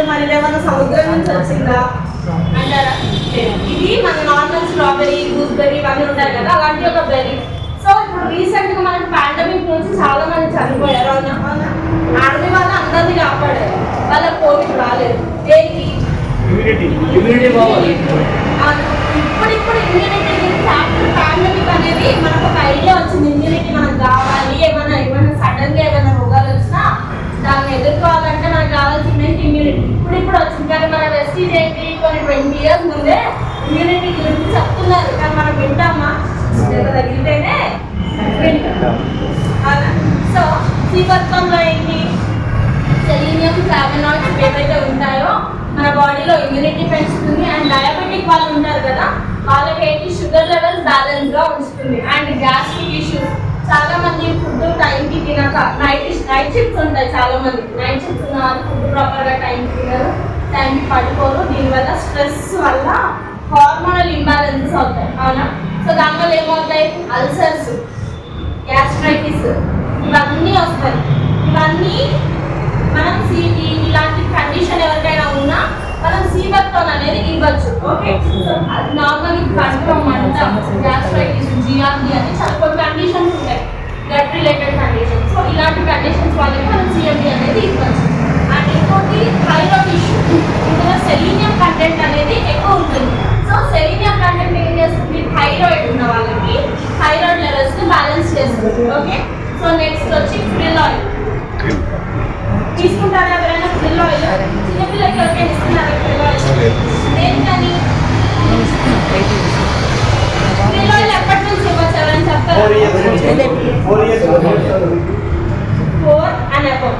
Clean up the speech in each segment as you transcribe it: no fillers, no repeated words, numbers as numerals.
మరి ఏమైనా సముద్రం నుంచి వచ్చిందా అంటారా? ఇది మన నార్మల్ స్ట్రాబెరీ, గూస్బెర్రీ ఇవన్నీ ఉంటాయి కదా, అలాంటి ఒక బెర్రీ. సో ఇప్పుడు రీసెంట్ గా మనకి పాండమిక్ నుంచి చాలా మంది చనిపోయారు. ఆర్మీ వాళ్ళు అందరినీ కాపాడారు, వాళ్ళ కోవిడ్ రాలేదు. ఏంటి ఇప్పుడు ఇమ్యూనిటీ గురించి ఆఫ్టర్ పాండమిక్ అనేది మనకు ఒక ఐడియా వచ్చింది. ఇమ్యూనిటీ మనకు కావాలి, ఏమైనా సడన్ గా ఏమైనా రోగాలు వచ్చినా దాన్ని ఎదుర్కోవాలంటే మనకు కావాల్సింది ఇమ్యూనిటీ. ఇప్పుడు వచ్చింది, కానీ మన వెస్టీజ్ ఏంటి, కొన్ని 20 years ముందే ఇమ్యూనిటీ గురించి చెప్తున్నారు, కానీ మనం వింటామా? తగిలితేనే వింటాం. సో సీబత్వంలో ఏంటి, సెలీనియం, ఫ్లావోనాయిడ్స్ ఏవైతే ఉంటాయో మన బాడీలో ఇమ్యూనిటీ పెంచుతుంది. అండ్ డయాబెటిక్ వాళ్ళు ఉంటారు కదా, వాళ్ళకి ఏంటి, షుగర్ లెవెల్స్ బ్యాలెన్స్ గా ఉంచుతుంది. అండ్ గ్యాస్ట్రిక్ ఇష్యూస్, చాలా మంది ఫుడ్ టైంకి తినక నైట్ షిఫ్ట్స్ ఉంటాయి, చాలా మంది నైట్ షిఫ్ట్స్ ఉన్న వాళ్ళు ఫుడ్ ప్రాపర్గా టైంకి తినరు, టైంకి పడుకోరు. దీనివల్ల స్ట్రెస్ వల్ల హార్మోనల్ ఇంబ్యాలెన్సెస్ అవుతాయి, అవునా? సో దానివల్ల ఏమవుతాయి, అల్సర్స్, గ్యాస్ట్రైటిస్ ఇవన్నీ వస్తాయి. ఇవన్నీ మనం ఇలాంటి కండిషన్ ఎవరికైనా ఉన్నా మనం సీబత్వం అనేది ఇవ్వచ్చు. ఓకే, నార్మల్ కంట్లో మంట, గ్యాస్ట్రైటిస్, జిఆర్డి అని చాలా కొన్ని కండిషన్స్ ఉంటాయి, గట్ రిలేటెడ్ కండిషన్స్. సో ఇలాంటి కండిషన్స్ వాళ్ళకి మనం సిఎండి అనేది ఇవ్వచ్చు. అండ్ ఇంకోటి థైరాయిడ్ ఇష్యూ, ఇందులో సెలీనియం కంటెంట్ అనేది ఎక్కువ ఉంటుంది. సో సెలీనియం కంటెంట్ ఏం చేస్తుంది, థైరాయిడ్ ఉన్న వాళ్ళకి థైరాయిడ్ లెవెల్స్ ని బ్యాలెన్స్ చేస్తుంది. ఓకే, సో నెక్స్ట్ వచ్చి క్రిల్ ఆయిల్ తీసుకుంటారా ఎవరైనా? క్రిల్ ఆయిల్ చిన్నపిల్లలకి ఎవరికైనా ఇస్తున్నారా క్రిల్ ఆయిల్? దేనికని క్రిల్ ఆయిల్ ఎప్పటి నుంచి ఇవ్వచ్చు ఎవరైనా చెప్తారా? 4 and above.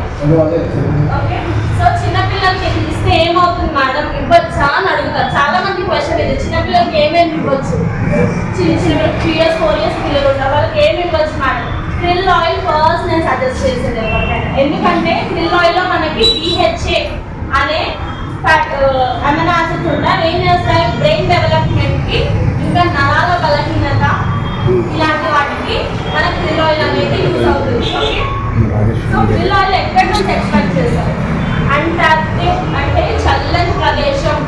ఓకే, సో చిన్నపిల్లలకి ఇస్తే ఏమవుతుంది మేడం, ఇవ్వచ్చా అని అడుగుతారు చాలా మంది క్వశ్చన్. ఇది చిన్నపిల్లలకి ఏమేమి ఇవ్వచ్చు, చిన్న 3 years 4 years పిల్లలు ఉంటారు, వాళ్ళకి ఏమి ఇవ్వచ్చు మేడం? క్రిల్ ఆయిల్ ఫస్ట్ నేను సజెస్ట్ చేసేది ఎవరికైనా, ఎందుకంటే క్రిల్ ఆయిల్ లో మనకి DHA అనే అమైనో యాసిడ్స్ ఉంటాయి. ఏం చేస్తాయి, బ్రెయిన్ డెవలప్మెంట్ కి, ఇంకా నరాల బలహీనత ఇలాంటి వాటికి మన క్రిల్ ఆయిల్ అనేది యూజ్ అవుతుంది. ఓకే, సో క్రిల్ ఆయిల్ ఎక్కడి నుంచి ఎక్స్ట్రాక్ట్ చేస్తారు, అంటార్క్టిక్ అంటే చల్లని ప్రదేశం,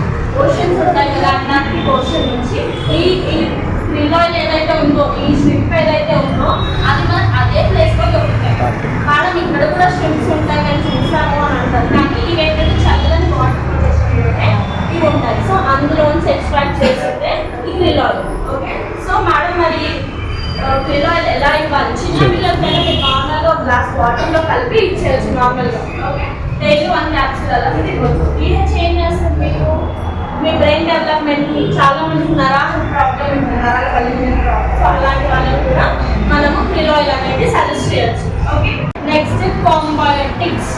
ఓషన్స్ ఉంటాయి కదా, అట్లాంటిక్ ఓషన్ నుంచి ఈ క్రిల్ ఆయిల్ ఏదైతే ఉందో, ఈ స్ట్రిప్ ఏదైతే ఉందో అది మనం అదే ప్లేస్ లో దొరుకుతాయి. మనం ఇక్కడ కూడా స్ట్రిప్స్ ఉంటాయి కానీ చూసాము అని అంటారు, కానీ ఇవి ఏంటంటే చల్లని వాటర్ ప్రదేశం ఇవి ఉంటాయి. సో అందులోంచి ఎక్స్ట్రాక్ట్ చేస్తుంటే ఈ krill oil. Okay, so madam మరి క్రిల్ ఆయిల్ ఎలా ఇవ్వాలి? చిన్న పిల్లలకైనా మీరు నార్మల్గా గ్లాస్ వాటర్లో కలిపి ఇచ్చేయచ్చు నార్మల్గా. ఓకే, డైలీ 1 capsule అలా ఇవ్వచ్చు. DHA ఏం చేస్తుంది, మీకు మీ బ్రెయిన్ డెవలప్మెంట్ కి, చాలా మంది నరాల ప్రాబ్లం ఉంటుంది, నరాల బలహీనత ప్రాబ్లం. సో అలాంటి వాళ్ళకి కూడా మనము క్రిల్ ఆయిల్ అనేది సజెస్ట్ చేయొచ్చు. ఓకే, నెక్స్ట్ కాంబయోటిక్స్.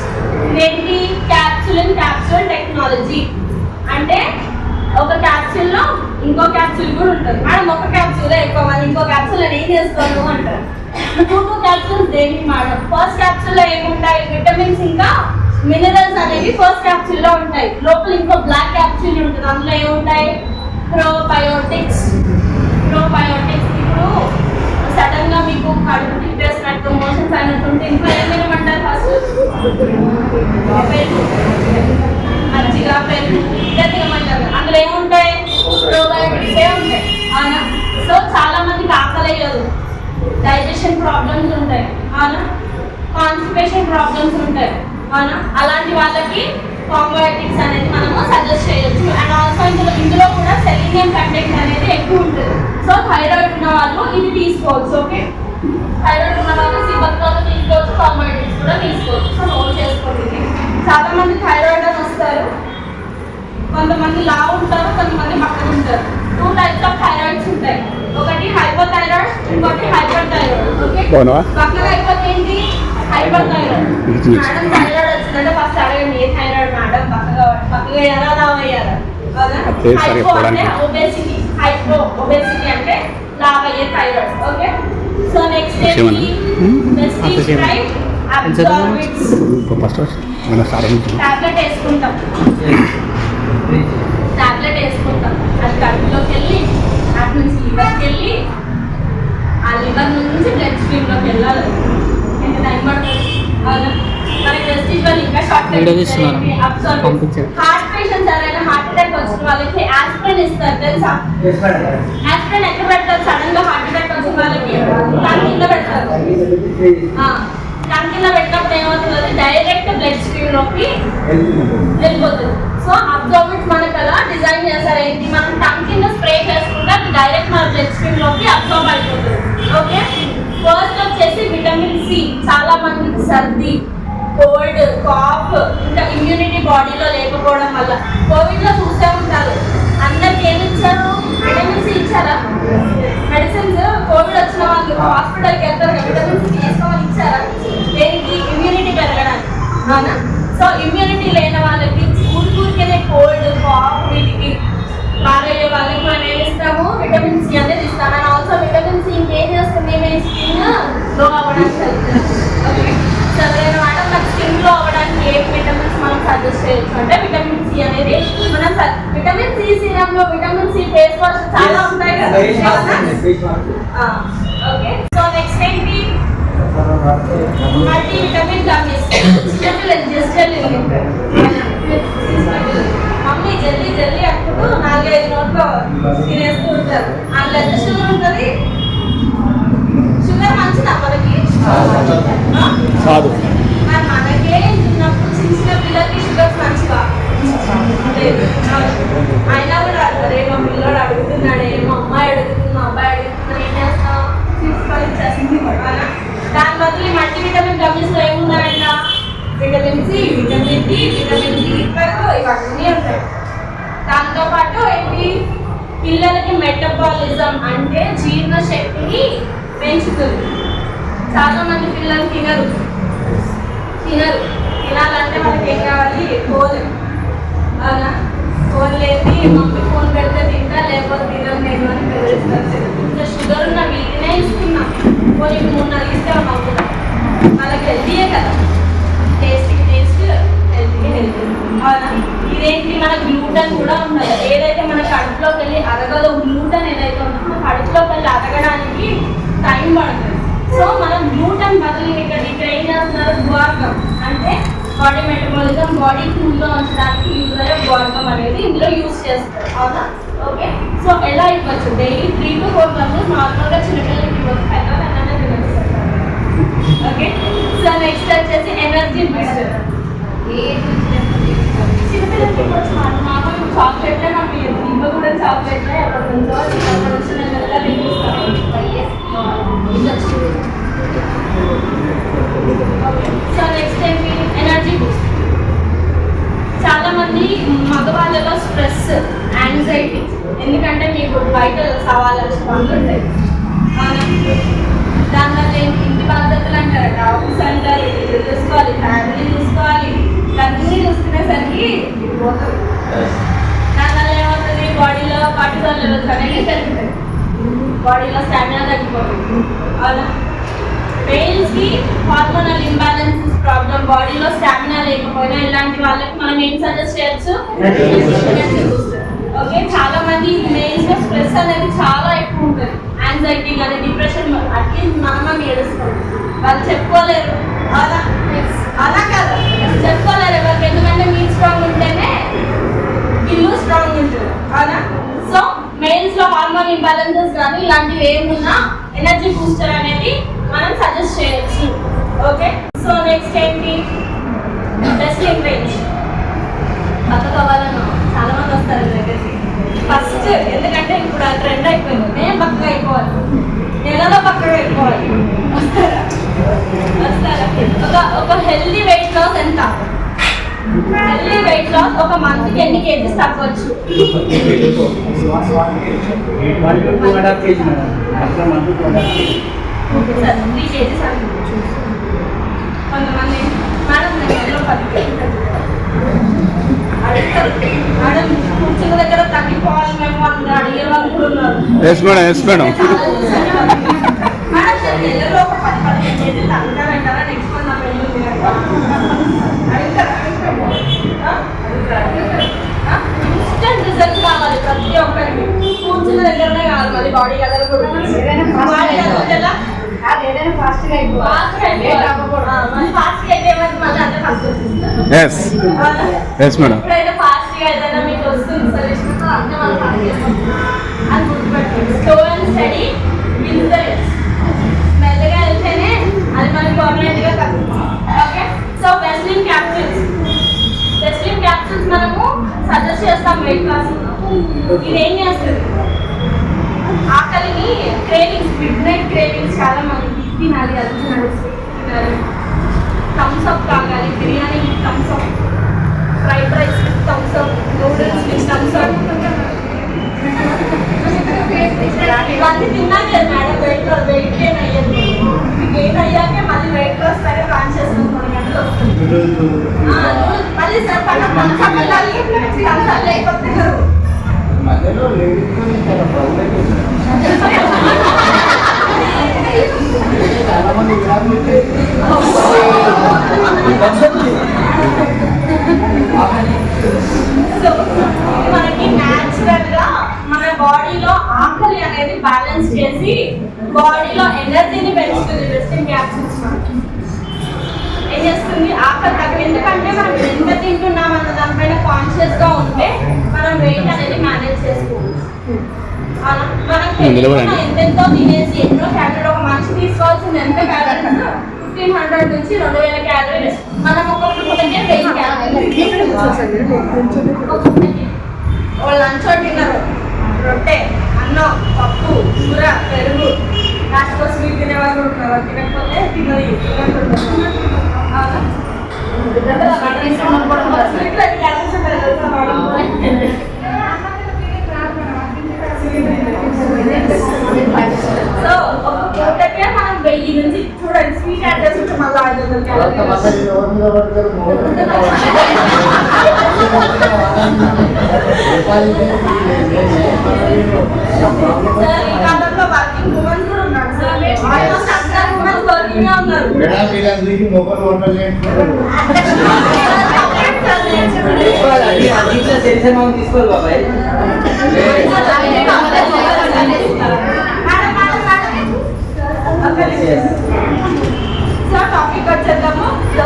ఇదేంటి, క్యాప్సూల్ అండ్ క్యాప్సూల్ టెక్నాలజీ. అంటే ఒక క్యాప్సూల్ లో ఇంకో క్యాప్సూల్ కూడా ఉంటుంది. మేడం ఒక క్యాప్సూల్ ఎక్కువ, మంది ఇంకో క్యాప్సూల్ ఏం చేసుకోను అంటారు. 2 capsules దేనికి మేడం? ఫస్ట్ క్యాప్సూల్ లో ఏముంటాయి, విటమిన్స్ ఇంకా మినరల్స్ అనేవి ఫస్ట్ క్యాప్సూల్ లో ఉంటాయి. లోపల ఇంకో బ్లాక్ క్యాప్సూల్ ఉంటుంది, అందులో ఏముంటాయి, ప్రోబయోటిక్స్. ఇప్పుడు సడన్ గా మీకు కడుపు తిప్పేసినట్టు, మోషన్స్ అయినట్టుంటే ఇంకా ఏం తినమంటారు? ఫస్ట్ మజ్జిగ, పెరుగు ఇలా తినమంటారు. అందులో ఏముంటాయి, ప్రోబయోటిక్స్ ఉంటాయి, అవునా? సో చాలా మందికి ఆకలేయదు, డైజెషన్ ప్రాబ్లమ్స్ ఉంటాయి, అవునా? కాన్స్టిపేషన్ ప్రాబ్లమ్స్ ఉంటాయి, అవునా? అలాంటి వాళ్ళకి కాంబయోటిక్స్ అనేది మనము సజెస్ట్ చేయొచ్చు. అండ్ ఆల్సో ఇందులో కూడా సెలీనియం కంటెంట్ అనేది ఎక్కువ ఉంటుంది. సో థైరాయిడ్ ఉన్న వాళ్ళు ఇది తీసుకోవచ్చు. ఓకే, థైరాయిడ్ ఉన్న వాళ్ళు సీబత్వాలు తీసుకోవచ్చు, కాంబయోటిక్స్ కూడా తీసుకోవచ్చు. సో నోట్ చేసుకోండి. చాలా మంది థైరాయిడ్ అని వస్తారు, కొంతమంది లావు ఉంటారు, కొంతమంది పక్కన ఉంటారు. 2 types ఆఫ్ థైరాయిడ్స్ ఉంటాయి, ఒకటి హైపోథైరాయిడ్, ఇంకోటి హైపర్ థైరాయిడ్. ఓకే, పక్కన అయిపోతే ఏంటి, హైపర్ థైరాయిడ్. మేడం థైరాయిడ్ వచ్చిందంటే ఫస్ట్ అడగండి, ఏ థైరాయిడ్ మేడం, పక్కగా అయ్యారా, లావ్ అయ్యారా? హైపో అంటే ఒబేసిటీ, ఒబేసిటీ అంటే లావ్ అయ్యే థైరాయిడ్. ఓకే, సో నెక్స్ట్ ఏంటి, మెస్టిస్ట్రైట్ అబ్జార్బిట్స్. టాబ్లెట్ వేసుకుంటాం, అది కడుపులోకి వెళ్ళి అటు నుంచి లివర్కి వెళ్ళి, ఆ లివర్ నుంచి బ్లడ్ స్ట్రీమ్లోకి వెళ్ళాలి. ఎంత టైం పడుతుంది, అవునా? మనకి వెస్టీజ్ వాళ్ళు ఇంకా షార్ట్ వీడియో తీస్తున్నాను. పంపించండి. హార్ట్ పేషెంట్స్ ఎవరైనా హార్ట్ అటాక్ వచ్చిన వాళ్ళకి ఆస్పిరిన్ ఇస్తారు తెలుసా? ఆస్పిరిన్ ఎక్కడ పెడతారు? సడన్ గా హార్ట్ అటాక్ వచ్చిన వాళ్ళకి టంగ్ కింద పెడతారు. టంగ్ కింద పెట్టినప్పుడు ఏమవుతుంది? డైరెక్ట్ బ్లడ్ స్ట్రీమ్ లోకి వెళ్ళిపోతుంది. సో అబ్జార్బెంట్స్ మనకు అలా డిజైన్ చేస్తారు. ఏంటి, మనం టంగ్ కింద స్ప్రే చేసుకుంటే అది డైరెక్ట్ మన బ్లడ్ స్ట్రీమ్ లోకి అబ్జార్బ్ అయిపోతుంది. ఓకే, ఫస్ట్ వచ్చేసి విటమిన్ సి. చాలా మందికి సర్ది, కోల్డ్, కాఫ్, ఇంకా ఇమ్యూనిటీ బాడీలో లేకపోవడం వల్ల కోవిడ్ లో చూసే ఉంటారు. అందరికి ఏమి ఇచ్చారు? విటమిన్ సి ఇచ్చారా? మెడిసిన్స్ కోవిడ్ వచ్చిన వాళ్ళు హాస్పిటల్కి వెళ్తారు కదా, విటమిన్ సి తీసుకోమని ఇచ్చారా? దేనికి? ఇమ్యూనిటీ పెరగడానికి, అవునా? సో ఇమ్యూనిటీ లేని వాళ్ళకి ఊరికే కోల్డ్, కాఫ్ వీటికి బాగా వాళ్ళకి మనం ఏమి ఇస్తాము? విటమిన్ సి అనేది ఇస్తాం. అండ్ ఆల్సో విటమిన్ సి ఇంకేం చేస్తుంది? మీ స్కిన్ గ్లో అవ్వడానికి ఓకే. సరైన మేడం, నాకు స్కిన్ గ్లో అవ్వడానికి ఏ విటమిన్స్ మనం సజెస్ట్ చేయొచ్చు అంటే విటమిన్ సి అనేది మనం విటమిన్ సి సీరంలో, విటమిన్ సి ఫేస్ వాష్ చాలా ఉంటాయి కదా. ఓకే, సో నెక్స్ట్ ఏంటి? Multi vitamin gummies. చిన్నపిల్లలు జల్లి మమ్మీ జల్లి జల్లి అప్పుడు 4-5 నోట్లో తినేస్తూ ఉంటారు. అందులో ఎంత షుగర్ ఉంటుంది? షుగర్ మంచిదా మనకి? కాదు. మరి మనకే చిన్నప్పుడు చిన్న పిల్లలకి షుగర్స్ మంచిగా లేదు. అయినా కూడా అరే మా పిల్లడు అడుగుతున్నాడే, మా అమ్మాయి అడుగుతుంది, మా అబ్బాయి అడుగుతున్నాడు, ఏం చేస్తాం? తీసుకొని దాని బదులు ఈ మల్టీ విటమిన్ గమ్మీస్ లో ఏమున్నాయంట? Vitamin C, vitamin D, vitamin బి12 ఇవన్నీ ఉంటాయి. దాంతో పాటు ఏంటి? పిల్లలకి మెటబాలిజం అంటే జీర్ణ శక్తిని పెంచుతుంది. చాలా మంది పిల్లలు తినరు. తినాలంటే మనకి ఏం కావాలి? ఫోన్. అవునా? ఫోన్ లేదు, మమ్మీ ఫోన్ పెడితే తింటా, లేకపోతే తినను నేను అని బెదిరిస్తారు. ఇంకా షుగర్ ఉన్న వీటినే ఇస్తున్నా. ఫోన్ ఇప్పుడు 3-4 ఇస్తే అవుతుందా? వాళ్ళకి హెల్తీయే కదా, టేస్ట్కి టేస్ట్, హెల్తీకి హెల్తీ. అవునా? ఇదేంటి? మన గ్లూటన్ కూడా ఉండదు. ఏదైతే మన కడుపులోకి వెళ్ళి అరగదో గ్లూటన్ ఏదైతే ఉంటుందో కడుపులోకి వెళ్ళి అరగడానికి టైం పడుతుంది. సో మనం గ్లూటన్ బదులు ఇక్కడ ఏం చేస్తున్నారు? గ్వార్గమ్ అంటే బాడీ మెటబాలిజం, బాడీ కూల్గా ఉంచడానికి యూజ్ అయ్యే గ్వార్గమ్ అనేది ఇందులో యూజ్ చేస్తారు. అవునా? ఓకే, సో ఎలా ఇవ్వచ్చు? డైలీ 3 to 4 గంటలు నార్మల్గా చిన్నపిల్లలకి ఇవ్వచ్చు. పెద్దవాళ్ళైనా తినచ్చు. ఓకే, సో నెక్స్ట్ వచ్చేసి ఎనర్జీ బూస్టర్. చిన్నపిల్లలకి ఇవ్వచ్చు. మామూలు చాక్లెట్లే నాకు ఇంట్లో కూడా చాక్లెట్లే ఎక్కడ నుంచో వచ్చిన సో నెక్స్ట్ ఏంటి? Energy Boost. చాలా మంది మగవాళ్ళలో స్ట్రెస్, యాంగ్జైటీ, ఎందుకంటే మీకు బయట సవాళ్ళు పనులు ఉంటాయి. దానివల్ల ఏంటి? ఇంటి బాధ్యతలు అంటారు, ఆఫీస్ అంటారు, ఇల్లు చూసుకోవాలి, ఫ్యామిలీ చూసుకోవాలి, అన్నీ చూసుకునేసరికి పోతుంది. దానివల్ల ఏమవుతుంది? బాడీలో కార్టిజాల్ లెవెల్స్ అనేవి పెరుగుతాయి, బాడీలో స్టామినా తగ్గిపోతుంది. అవునా? మెయిల్స్కి హార్మోనల్ ఇంబ్యాలెన్సెస్ ప్రాబ్లం, బాడీలో స్టామినా లేకపోయినా ఇలాంటి వాళ్ళకి మనం ఏం సజెస్ట్ చేయొచ్చు? ఓకే, చాలా మంది మెయిల్స్లో స్ట్రెస్ అనేది చాలా ఎక్కువ ఉంటుంది. యాంగ్జైటీ కానీ డిప్రెషన్, అట్లీస్ట్ మనం ఏడుస్తాం, వాళ్ళు చెప్పుకోలేరు. అలా కాదు, చెప్పుకోలేరు ఎవరికి, ఎందుకంటే మీరు స్ట్రాంగ్ ఉంటేనే ఇల్లు స్ట్రాంగ్ ఉంటుంది. అవునా? సో మెయిల్స్ లో హార్మోన్ ఇంబ్యాలెన్సెస్ కానీ ఇలాంటివి ఏమున్నా ఎనర్జీ బూస్టర్ అనేది మనం సజెస్ట్ చేయొచ్చు. ఓకే, సో నెక్స్ట్ ఏంటి? Wrestling range. పక్కకు అవ్వాలను చాలా మంది వస్తారు దగ్గరికి. ఫస్ట్ ఎందుకంటే ఇప్పుడు ఆ ట్రెండ్ అయిపోయింది, నేను పక్కగా అయిపోవాలి, నెలలో పక్కగా అయిపోవాలి. వస్తారా? ఒక హెల్దీ వెయిట్ లాస్ ఎంత? హెల్దీ వెయిట్ లాస్ ఒక మంత్కి ఎన్ని కేజీస్ తగ్గవచ్చు? 3 కేజీస్ కొంతమంది మేడం నెలలో 10 కేజీస్ అడుగుతారు. మేడం కూర్చున్న దగ్గర తగ్గిపోవాలి మేము అని అడిగే వాళ్ళు కూడా ఉన్నారు. మేడం నెలలో ఒక 10-15 కేజీలు తగ్గుతారంటారా? నెక్స్ట్ మంత్ నా పెళ్ళి ఉంది అడుగుతారా? ఇన్స్టెంట్ రిజల్ట్ కావాలి ప్రతి ఒక్కరికి. కూర్చున్న దగ్గరనే కావాలి, మళ్ళీ బాడీ కదలు కూడా ఫాస్ట్గా అయిపోవాలి. ఫాస్ట్గా అయితే మళ్ళీ అంతా ఫస్ట్ వచ్చిస్తారు. Yes. Yes, madam. ఎప్పుడైతే ఫాస్ట్ గా ఏదైనా మీకు వస్తుంది సజెషన్ అంటే మనం అది గుర్తుపెట్టుకోండి. Slow and steady wins the race. మెల్లగా వెళ్తేనే అది మనకి పర్మనెంట్ గా కలుగుతుంది. ఓకే, సో వెస్లిన్ క్యాప్సూల్స్ మనము సజెస్ట్ చేస్తాం వెయిట్ లాస్. ఇది ఏం చేస్తుంది? ఆకలిని క్రేవింగ్స్, మిడ్ నైట్ క్రేవింగ్స్ చాలా మంది తినాలి, అది తినాలి, థమ్స్ అప్ తాగాలి, biryani with Thums Up, fried rice with Thums Up, noodles with Thums Up. ఇవన్నీ తిన్నాక మేడం వెయిట్ గెయిన్ అయ్యేది. గెయిన్ అయ్యాకే మళ్ళీ వెయిట్ లాస్ సరే ప్లాన్ చేసుకుని 3 గంటలు వస్తుంది. మళ్ళీ సార్ థమ్స్ అప్ వెళ్ళాలి, థమ్స్ అప్ లేకపోతే మధ్యలో లేడీస్ చాలా ప్రాబ్లం చాలా మంది సో మనకి న్యాచురల్ గా మన బాడీలో ఆకలి అనేది బ్యాలెన్స్ చేసి బాడీలో ఎనర్జీని పెంచుతుంది. వెస్టిన్ క్యాప్సూల్స్ మనకి ఏం చేస్తుంది? ఆకలి తగ్గ. ఎందుకంటే మనం ఎంత తింటున్నాం అన్న దానిపైన కాన్షియస్ గా ఉంటే మనం వెయిట్ అనేది మేనేజ్ చేసుకోవచ్చు. మనకు ఎంతెంతో తినేసి ఎన్నో క్యాలరీలు, ఒక మనిషి తీసుకోవాల్సింది ఎంత క్యాలరీస్? 1500 నుంచి 2000 క్యాలరీస్. మనం ఒక పూటకే 1000 క్యాలరీస్. లంచ్ తిన్నారు, రొట్టె, అన్నం, పప్పు, కూర, పెరుగు, లాస్ట్ స్వీట్ తినేవాళ్ళు ఉంటారు. తినకపోతే తినది సో ఒక పూటకే మనం 1000 నుంచి చూడండి స్వీట్ యాడ్ చేసుకుంటే మళ్ళీ 500 క్యాలరీస్. సార్ ఈ కాలంలో వర్కింగ్ ఉమెన్స్ కూడా ఉన్నారు సార్. ఆల్మోస్ట్ అందరూ ఉమెన్స్ వర్కింగ్ గా ఉన్నారు. మొబైల్ వండలేదు తీసుకోవాలి బాబాయ్. So topic వచ్చేద్దాము. సో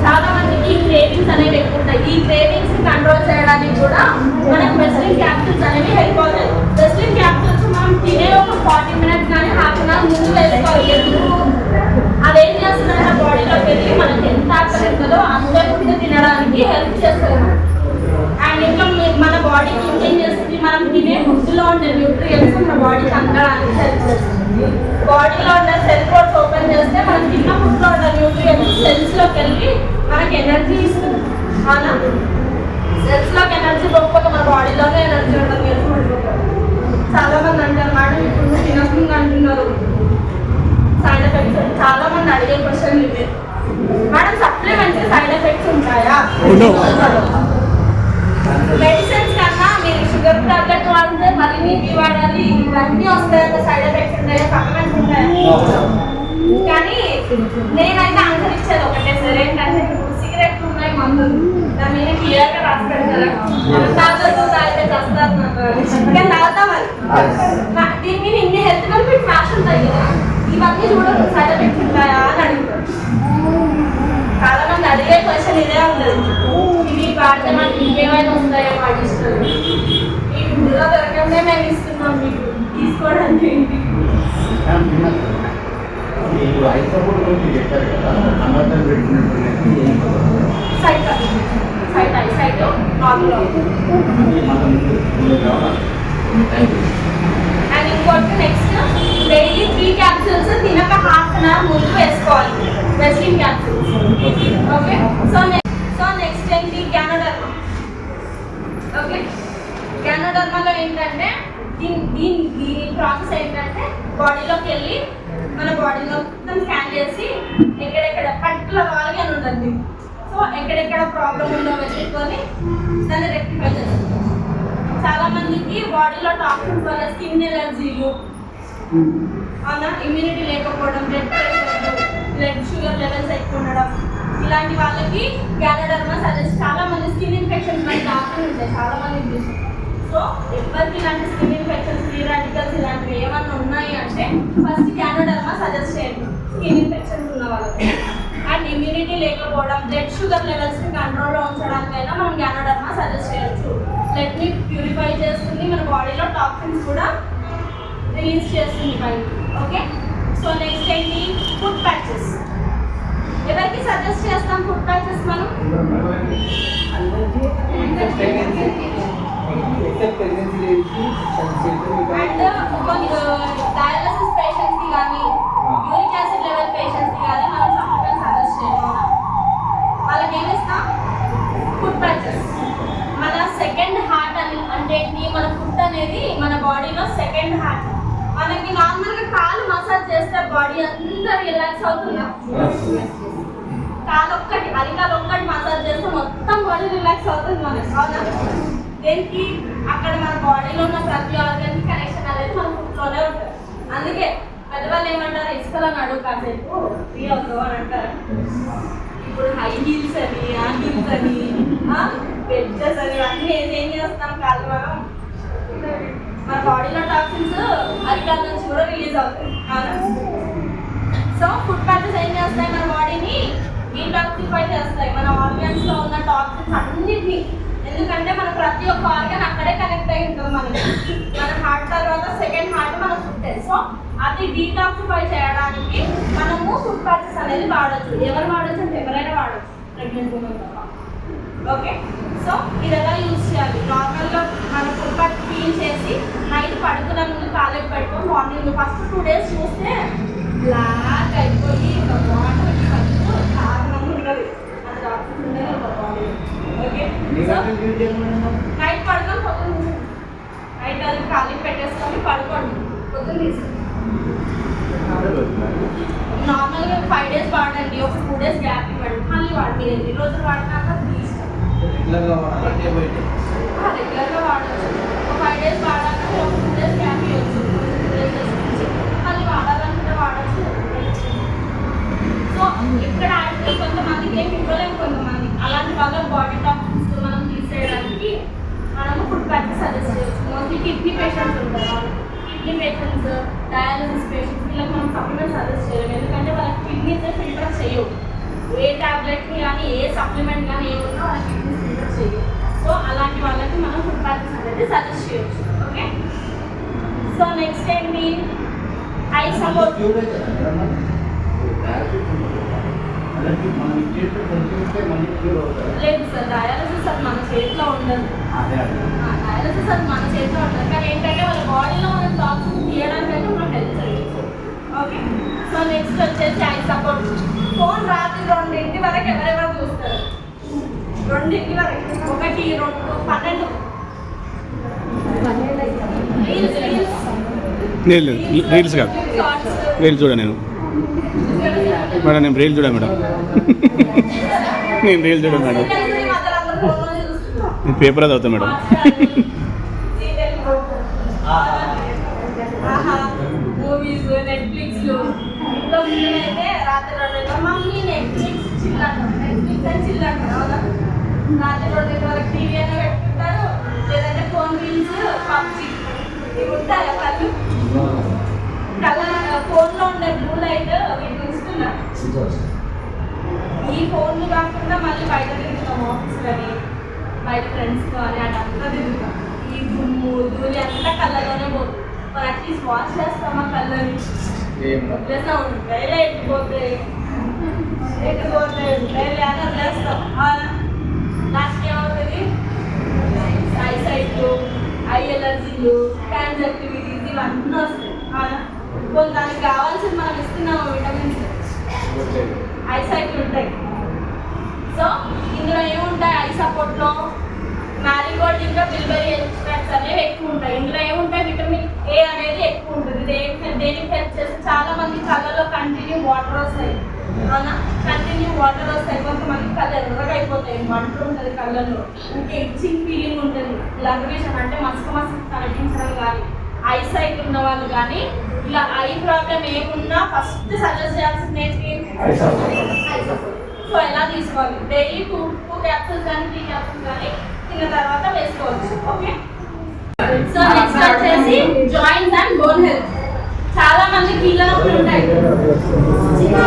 చాలా మందికి క్రేవింగ్స్ అనేవి ఎక్కువ ఉంటాయి. ఈ క్రేవింగ్స్ కంట్రోల్ చేయడానికి కూడా మనకు వెస్లిన్ క్యాప్సూల్స్ అనేవి హెల్ప్ అవుతాయి. వెస్లిన్ క్యాప్సూల్స్ మనం తినే ఒక 40 మినిట్స్ కానీ హాఫ్ అన్ అవర్ ముందు వేసుకోవాలి. అదేం చేస్తుందంటే బాడీలోకి వెళ్ళి మనకి ఎంత ఆకలి ఉంటుందో అంత ఫుడ్ తినడానికి హెల్ప్ చేస్తుంది. అండ్ ఇంకా మన బాడీకి ఇంకేం చేస్తుంది? మనం తినే ఫుడ్లో ఉండే న్యూట్రియంట్స్ మన బాడీకి అందడానికి హెల్ప్ చేస్తుంది. బాడీలో ఉన్న సెల్ కోడ్స్ ఓపెన్ చేస్తే మనం తిన్న ఫుడ్లో ఉన్న న్యూట్రియంట్స్ సెల్స్లోకి వెళ్ళి మనకి ఎనర్జీ ఇస్తుంది. అవునా? సెల్స్లోకి ఎనర్జీ పోకపోతే మన బాడీలోనే ఎనర్జీ ఉండదు. చాలా మంది అంటారు మేడం ఇప్పుడు తినకుండా అంటున్నారు సైడ్ ఎఫెక్ట్స్. చాలా మంది అడిగే క్వశ్చన్ ఇవే. మేడం సప్లిమెంట్స్ సైడ్ ఎఫెక్ట్స్ ఉంటాయా? మెడిసిన్స్ కన్నా మీరు షుగర్ టాబ్లెట్ వాడితే మళ్ళీ నీకు వాడాలి, ఇవన్నీ వస్తాయంటే సైడ్ ఎఫెక్ట్స్ ఉంటాయా? సప్లిమెంట్స్ ఉంటాయా? కానీ నేనైతే ఆన్సర్ ఇచ్చేది ఒకటే సార్, ఏంటంటే ఇప్పుడు సిగరెట్లు ఉన్నాయి, మందులు, దాని మీద క్లియర్గా రాసి పెడతారా? తాగొద్దు, తాగితే చేస్తారు కానీ తాగుతాం. మరి దీని మీద ఇన్ని హెల్త్ బెనిఫిట్స్ రాసి ఉంటాయి కదా, ఇవన్నీ చూడదు సైడ్ ఎఫెక్ట్స్ ఉంటాయా అని అడుగుతారు. చాలా మంది అడిగే క్వశ్చన్ ఇదే ఉంటుంది. ఇవి వాడితే మనకి ఇంకేమైనా వస్తాయో పాటిస్తారు. ఈ ఫుడ్లో దొరకందే మేము ఇస్తున్నాం మీకు, తీసుకోవడానికి ఏంటి? అండ్ ఇంకోటి నెక్స్ట్ డైలీ 3 క్యాప్సూల్స్ తినక హాఫ్ అన్ అవర్ ముందు వేసుకోవాలి వెస్లిన్ క్యాప్సూల్స్. ఓకే, సో నెక్స్ట్ ఏంటి? గ్యానోడర్మా. ఓకే, గ్యానోడర్మాలో ఏంటంటే దీని ప్రాసెస్ ఏంటంటే బాడీలోకి వెళ్ళి మన బాడీలో మొత్తం స్కాన్ చేసి ఎక్కడెక్కడ పర్టికులర్ ఆర్గాన్ ఉంటుంది, సో ఎక్కడెక్కడ ప్రాబ్లం ఉందో వెతుక్కొని దాన్ని రెక్టిఫై చేస్తుంది. చాలా మందికి బాడీలో టాక్సిన్స్ వల్ల స్కిన్ ఎలర్జీలు, అవునా, ఇమ్యూనిటీ లేకపోవడం, blood pressure, blood sugar levels ఎక్కువ ఉండడం, ఇలాంటి వాళ్ళకి గ్యానోడర్మా సజెస్ట్. చాలా మంది స్కిన్ ఇన్ఫెక్షన్స్ మనకి ఆప్షన్ ఉంటాయి చాలా మంది. సో ఎవరికి ఇలాంటి స్కిన్ ఇన్ఫెక్షన్స్, ఫ్రీ రాడికల్స్ ఇలాంటివి ఏమన్నా ఉన్నాయి అంటే ఫస్ట్ గ్యానోడర్మా సజెస్ట్ చేయండి. ఇమ్యూనిటీ లేకపోవడం, బ్లడ్ షుగర్ లెవెల్స్ ని కంట్రోల్లో ఉంచడానికైనా మనం గ్యానోడర్మా సజెస్ట్ చేయొచ్చు. బ్లడ్ ని ప్యూరిఫై చేస్తుంది, మన బాడీలో టాక్సిన్స్ కూడా రిలీజ్ చేస్తుంది బయట. ఓకే, సో నెక్స్ట్ ఏంటి, ఫుడ్ ప్యాచెస్. ఎవరికి సజెస్ట్ చేస్తాం ఫుడ్ ప్యాచెస్ మనం? అండ్ డయాలసిస్ పేషెంట్స్ కి కానీ యూరిక్ యాసిడ్ లెవెల్ పేషెంట్స్ కి కానీ మనం సప్లిమెంట్ సజెస్ట్ చేయడం. వాళ్ళకి ఏమి ఇస్తాం? Food patches. మన సెకండ్ హార్ట్ అని అంటే ఏంటి, మన ఫుడ్ అనేది మన బాడీలో సెకండ్ హార్ట్. మనకి నార్మల్గా కాలు మసాజ్ చేస్తే బాడీ అంతా రిలాక్స్ అవుతుందా? కాలు ఒక్కటి, అరికాలు ఒక్కటి మసాజ్ చేస్తే మొత్తం బాడీ రిలాక్స్ అవుతుంది మనకి, అవునా? దేనికి? అక్కడ మన బాడీలో ఉన్న ప్రతి ఆర్గన్ కనెక్షన్ అనేది మన ఫుడ్లోనే ఉంటుంది. అందుకే పెద్దవాళ్ళు ఏమంటారు, ఇసుకలో నడువు కాసేపు ఫ్రీ అవుతావు అని అంటారు. ఇప్పుడు హై హీల్స్ అని, ఆ హీల్స్ అని, బెడ్జెస్ అని అన్నీ ఏం చేస్తాం, కాళ్ళు మనం మన బాడీలో టాక్సిన్స్ అరికాల నుంచి కూడా రిలీజ్ అవుతాయి, అవునా? సో ఫుడ్ ప్యాచెస్ ఏం చేస్తాయి, మన బాడీని డీటాక్సిఫై చేస్తాయి, మన ఆర్గన్స్ లో ఉన్న టాక్సిన్స్ అన్నిటినీ. ఎందుకంటే మన ప్రతి ఒక్క ఆర్గన్ అక్కడే కనెక్ట్ అయి ఉంటుంది మనకి. మన హార్ట్ తర్వాత సెకండ్ హార్ట్ మన ఫుడ్. సో అది డీటాక్సిఫై చేయడానికి మనము ఫుడ్ ప్యాచెస్ అనేది వాడచ్చు. ఎవరు వాడచ్చు అంటే ఎవరైనా వాడచ్చు, ప్రెగ్నెంట్ ఉమెన్ తప్ప. ఓకే, సో ఇది ఎలా యూజ్ చేయాలి? నార్మల్గా మన ఫుడ్ ప్యాచ్ క్లీన్ చేసి నైట్ పడుకున్న ముందు కాలేజ్ పెట్టుకొని మార్నింగ్ ఫస్ట్ 2 days చూస్తే బ్లాక్ అయిపోయి వాటర్ కారణం ఉంటుంది, అది డాక్టర్ ఒక బాడీ. ఓకే, నైట్ పడుకొని పొద్దున్న నైట్ అది ఖాళీ పెట్టేసుకొని పడుకోండి, పొద్దున్న తీసుకుంటాం. నార్మల్గా 5 days వాడండి, ఒక 2 days గ్యాప్ ఇవ్వండి, మళ్ళీ వాడి మీరు ఎన్ని రోజులు వాడినాక రెగ్యులర్గా వాడచ్చు. ఒక 5 days వాడాక ఒక 2 days గ్యాప్ ఇవ్వచ్చు, 2 days మళ్ళీ వాడాలనుకుంటే వాడచ్చు. సో ఇక్కడ కొంతమందికి ఏమి ఇవ్వలేము, కొంతమంది అలాంటి వాళ్ళ బాడీ టాక్సిన్స్ మనం తీసేయడానికి మనము ఫుడ్ ప్యాచెస్ సజెస్ట్ చేయొచ్చు. మోస్ట్లీ కిడ్నీ పేషెంట్స్ ఉంటారు, కిడ్నీ పేషెంట్స్, డయాలసిస్ పేషెంట్స్, వీళ్ళకి మనం సప్లిమెంట్ సజెస్ట్ చేయలేము. ఎందుకంటే వాళ్ళకి కిడ్నీస్ ఫిల్టర్ చేయవు. ఏ టాబ్లెట్ని కానీ ఏ సప్లిమెంట్ కానీ ఏమున్నా వాళ్ళకి కిడ్నీస్ ఫిల్టర్ చేయవు. సో అలాంటి వాళ్ళకి మనం ఫుడ్ ప్యాచెస్ అనేది సజెస్ట్ చేయొచ్చు. ఓకే, సో నెక్స్ట్ ఏంటి, ఐ సపోర్ట్. లేదు సార్, డయాలసిస్ అది మన చేతిలో ఉండదు. డయాలసిస్ అది మన చేతిలో ఉండదు, కానీ ఏంటంటే వాళ్ళ బాడీలో మనం టాక్సిన్స్ తీయడానికైతే మనం హెల్ప్ చేయొచ్చు. ఓకే, సో నెక్స్ట్ వచ్చేసి ఐ సపోర్ట్. ఫోన్ రాత్రి 2 వరకు ఎవరెవరు చూస్తారు? 2 వరకు, 1, 2, 12 రీల్స్ కాదు, రీల్స్ చూడ నేను మేడం, నేను రీల్ చూడా మేడం, నేను రీల్ చూడ మేడం, నేను పేపర్ చదువుతా మేడం. మూవీస్, నెట్ఫ్లిక్స్ ఇంట్లో అయితే రాత్రి 2 మమ్మీ నెట్ఫ్లిక్స్ చిల్లంటారు, నెట్ఫ్లిక్స్ అని చిల్లంటారు, అవునా? రాత్రి 2 వరకు టీవీ అయినా పెట్టుకుంటారు, లేదంటే ఫోన్ రీల్స్, పబ్జీ ఇవి ఉంటాయి. కళ్ళు ఫోన్లో ఉండే బ్లూ లైట్ వీటిని ఉంచుతున్నారు. ఈ ఫోన్లు కాకుండా మళ్ళీ బయట తిరుగుతాం, ఆఫీస్ కానీ బయట ఫ్రెండ్స్ కానీ అదంతా తిరుగుతాం. ఈ దుమ్ము ధూళి అంతా కళ్ళలోనే పోతుంది. మరి అట్లీస్ట్ వాష్ చేస్తామా కళ్ళని? ఉంటాయిలే, ఎట్టిపోతాయి అని వదిలేస్తాం. లాస్ట్ ఏమవుతుంది, ఐ సైట్లు, ఐ ఎలర్జీలు, కాంజక్టివిటీస్ ఇవన్నీ వస్తాయి. దానికి కావాల్సింది మనం ఇస్తున్నాము విటమిన్స్, ఐసైట్లు ఉంటాయి. సో ఇందులో ఏముంటాయి, ఐ సపోర్ట్లో మ్యారీగోల్డ్ ఇంకా బిల్బెరీ ఎక్స్ట్రాక్ట్స్ అనేవి ఎక్కువ ఉంటాయి. ఇందులో ఏముంటాయి, విటమిన్ ఏ అనేది ఎక్కువ ఉంటుంది. దేనికి హెల్ప్ చేస్తే చాలా మంది కళ్ళలో కంటిన్యూ వాటర్ వస్తాయి, అవునా? కంటిన్యూ వాటర్ వస్తాయి, కొంతమంది కళ్ళు ఎర్రగా అయిపోతాయి, మంట ఉంటుంది కళ్ళల్లో, ఇంకా ఇచ్చింగ్ ఫీలింగ్ ఉంటుంది, బ్లడ్ విజన్ అంటే మసక కనిపించడం కానీ, ఐసైట్ ఉన్న వాళ్ళు కానీ ఇలా ఐ ప్రాబ్లం ఏమున్నా ఫస్ట్ సజెస్ట్ చేయాల్సింది ఏంటి, ఐ సపోర్ట్. సో ఎలా తీసుకోవాలి, డైలీ 2 క్యాప్సూల్స్ కానీ 3 క్యాప్సూల్స్ కానీ తిన్న తర్వాత వేసుకోవచ్చు. ఓకే, సో నెక్స్ట్ వచ్చేసి జాయింట్స్ అండ్ బోన్ హెల్త్. చాలా మంది కీళ్ళ నొప్పులు ఉంటాయి, చిన్న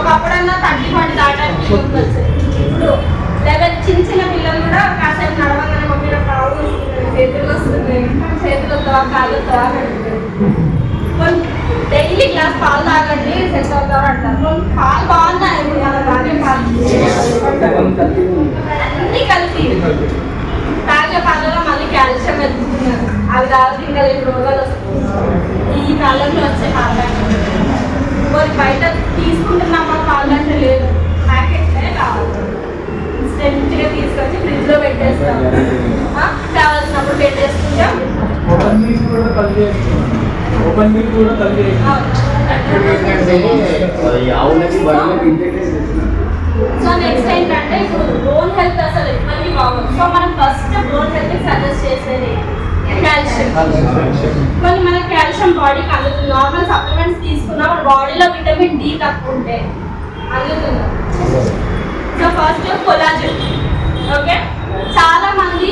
ఒకప్పుడన్నా 30-40 దాటానికి ఉండొచ్చు. ఇప్పుడు 11 చిన్న పిల్లలు కూడా కాసేపు నడవగానే మమ్మీ నాకు కాళ్ళు వస్తున్నాయి, చేతులు వస్తున్నాయి, చేతులతో కాళ్ళతో కొన్ని డైలీ గ్లాస్ పాలు తాగండి సెట్ అవుతారు అంటారు. కొన్ని పాలు బాగున్నాయి అలా తాగే పాలు అన్నీ కలిపి తాగే పాలలో మళ్ళీ కాల్షియం వెతుకుతున్నారు. అవి తాగితే ఇంకా 2 రోగాలు వస్తున్నాయి ఈ కాలంలో వచ్చే పాలు. కొన్ని బయట తీసుకుంటున్నామా పాలు అంటే లేదు, ప్యాకెట్లే కావాలి. ఇన్స్టెంట్గా తీసుకొచ్చి ఫ్రిడ్జ్లో పెట్టేస్తాం, కావాల్సినప్పుడు పెట్టేసుకుంటాం. సో నెక్స్ట్ ఏంటంటే ఇప్పుడు బోన్ హెల్త్ అసలు ఇబ్బంది కావాలి. సో మనం ఫస్ట్ బోన్ హెల్త్ సజెస్ట్ చేసేది కాల్షియం. కొన్ని మనకి కాల్షియం బాడీకి అందుతుంది. నార్మల్ సప్లిమెంట్స్ తీసుకున్నా మన బాడీలో విటమిన్ డి తక్కువ ఉంటే అందుతుంది. So first collagen. ఓకే, చాలా మంది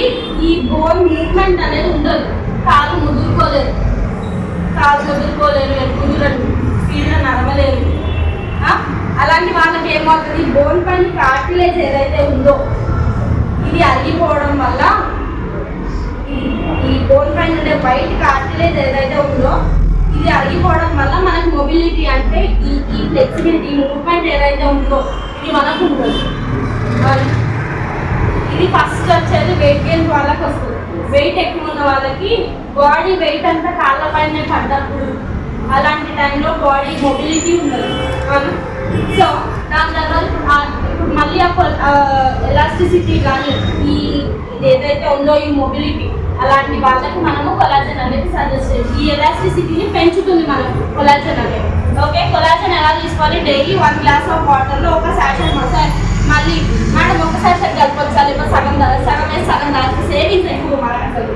ఈ బోన్ మూవ్మెంట్ అనేది ఉండదు, కాలు ముదురుకోలేరు, కుదురదు, స్పీడ్గా నడవలేరు. అలాంటి వాళ్ళకి ఏమవుతుంది, బోన్ పైన కార్టిలేజ్ ఏదైతే ఉందో ఇది అరిగిపోవడం వల్ల ఈ బోన్ పైన ఉండే వైట్ కార్టిలేజ్ ఏదైతే ఉందో ఇది అరిగిపోవడం వల్ల మనకు మొబిలిటీ అంటే ఈ ఫ్లెక్సిబిలిటీ మూవ్మెంట్ ఏదైతే ఉందో ఇది మనకు ఉండదు. ఇది ఫస్ట్ వచ్చేది వెయిట్ గెయిన్ వాళ్ళకి వస్తుంది. వెయిట్ ఎక్కువ ఉన్న వాళ్ళకి బాడీ వెయిట్ అంతా కాళ్ళ పైన పడ్డప్పుడు అలాంటి టైంలో బాడీ మొబిలిటీ ఉండదు. సో దాని తర్వాత ఇప్పుడు మళ్ళీ ఎలాస్టిసిటీ కానీ ఈ ఏదైతే ఉందో ఈ మొబిలిటీ అలాంటి వాళ్ళకి మనము కొలాజన్ అనేది సజెస్ట్ చేయాలి. ఈ ఎలాస్టిసిటీని పెంచుతుంది మనకు కొలాజన్ అనేది. ఓకే, కొలాజన్ ఎలా తీసుకోవాలి, డైలీ 1 గ్లాస్ ఆఫ్ వాటర్లో ఒక శాషన్ మళ్ళీ మేడం ఒక శాషన్ కలపొచ్చాలి, సగం వేసి సగం దానికి సేవింగ్స్ ఎక్కువ మనకు అసలు.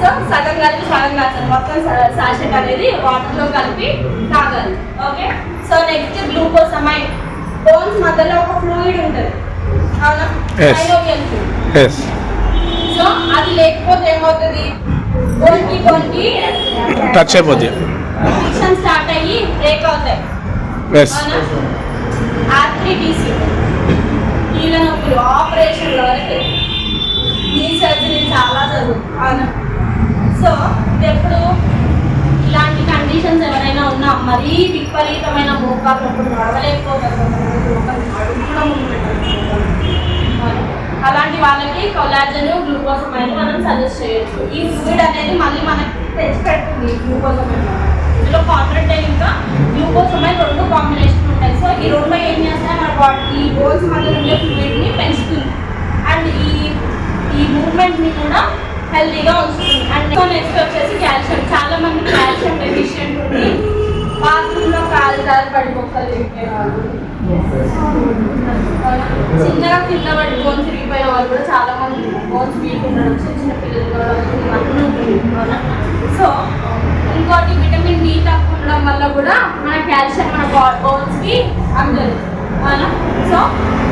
సో సగం కలిపి సగం కాచాలి, మొత్తం శాషెట్ అనేది వాటర్లో కలిపి తాగాలి. Okay, so next glucosamine. Bones మధ్యలో ఒక ఫ్లూయిడ్ ఉంటుంది, అవునా, సైనోవియల్ ఫ్లూయిడ్. సో అది లేకపోతే ఏమవుతుంది, బోన్కి టచ్ అయిపోద్ది, ఫ్రిక్షన్ స్టార్ట్ అయ్యి బ్రేక్ అవుతాయి. ఆర్థరైటిస్, కీళ్ళ నొప్పులు, ఆపరేషన్ల వరకు ఈ సర్జరీ చాలా జరుగుతుంది. సో ఎప్పుడు ఇలాంటి కండిషన్స్ ఎవరైనా ఉన్నా, మరీ విపరీతమైన మోకాలు నొప్పులు, నడవలేకపోతారు, అలాంటి వాళ్ళకి కొలాజన్ గ్లూకోసమైడ్ మనం సజెస్ట్ చేయొచ్చు. ఈ ఫ్లూయిడ్ అనేది మళ్ళీ మనకి తెచ్చి పెడుతుంది గ్లూకోసమైడ్. ఇందులో కాన్సంట్రేట్ ఇంకా గ్లూకోసమైడ్ 2 కాంబినేషన్ ఉంటాయి. సో ఈ 2 ఏం చేస్తాయి, మన బాడీ ఈ బోన్స్ మధ్య ఉండే ఫ్లూయిడ్ని పెంచుతుంది అండ్ ఈ మూవ్మెంట్ని కూడా హెల్తీగా ఉంచుతుంది. అండ్ నెక్స్ట్ వచ్చేసి కాల్షియం. చాలా మంది కాల్షియం డెఫిషియెంట్ ఉంది, బాత్రూంలో కాలు దారి పడి మొక్కలు తిరిగిపోయిన వాళ్ళు, చిన్నగా కింద పడి బోన్స్ తిరిగిపోయిన వాళ్ళు కూడా చాలా మంది, బోన్స్ వీక్ ఉండడం, చిన్న పిల్లలు కూడా. సో ఇంకోటి విటమిన్ డి తక్కువ ఉండడం వల్ల కూడా మన కాల్షియం మన బోన్స్కి అందదు. సో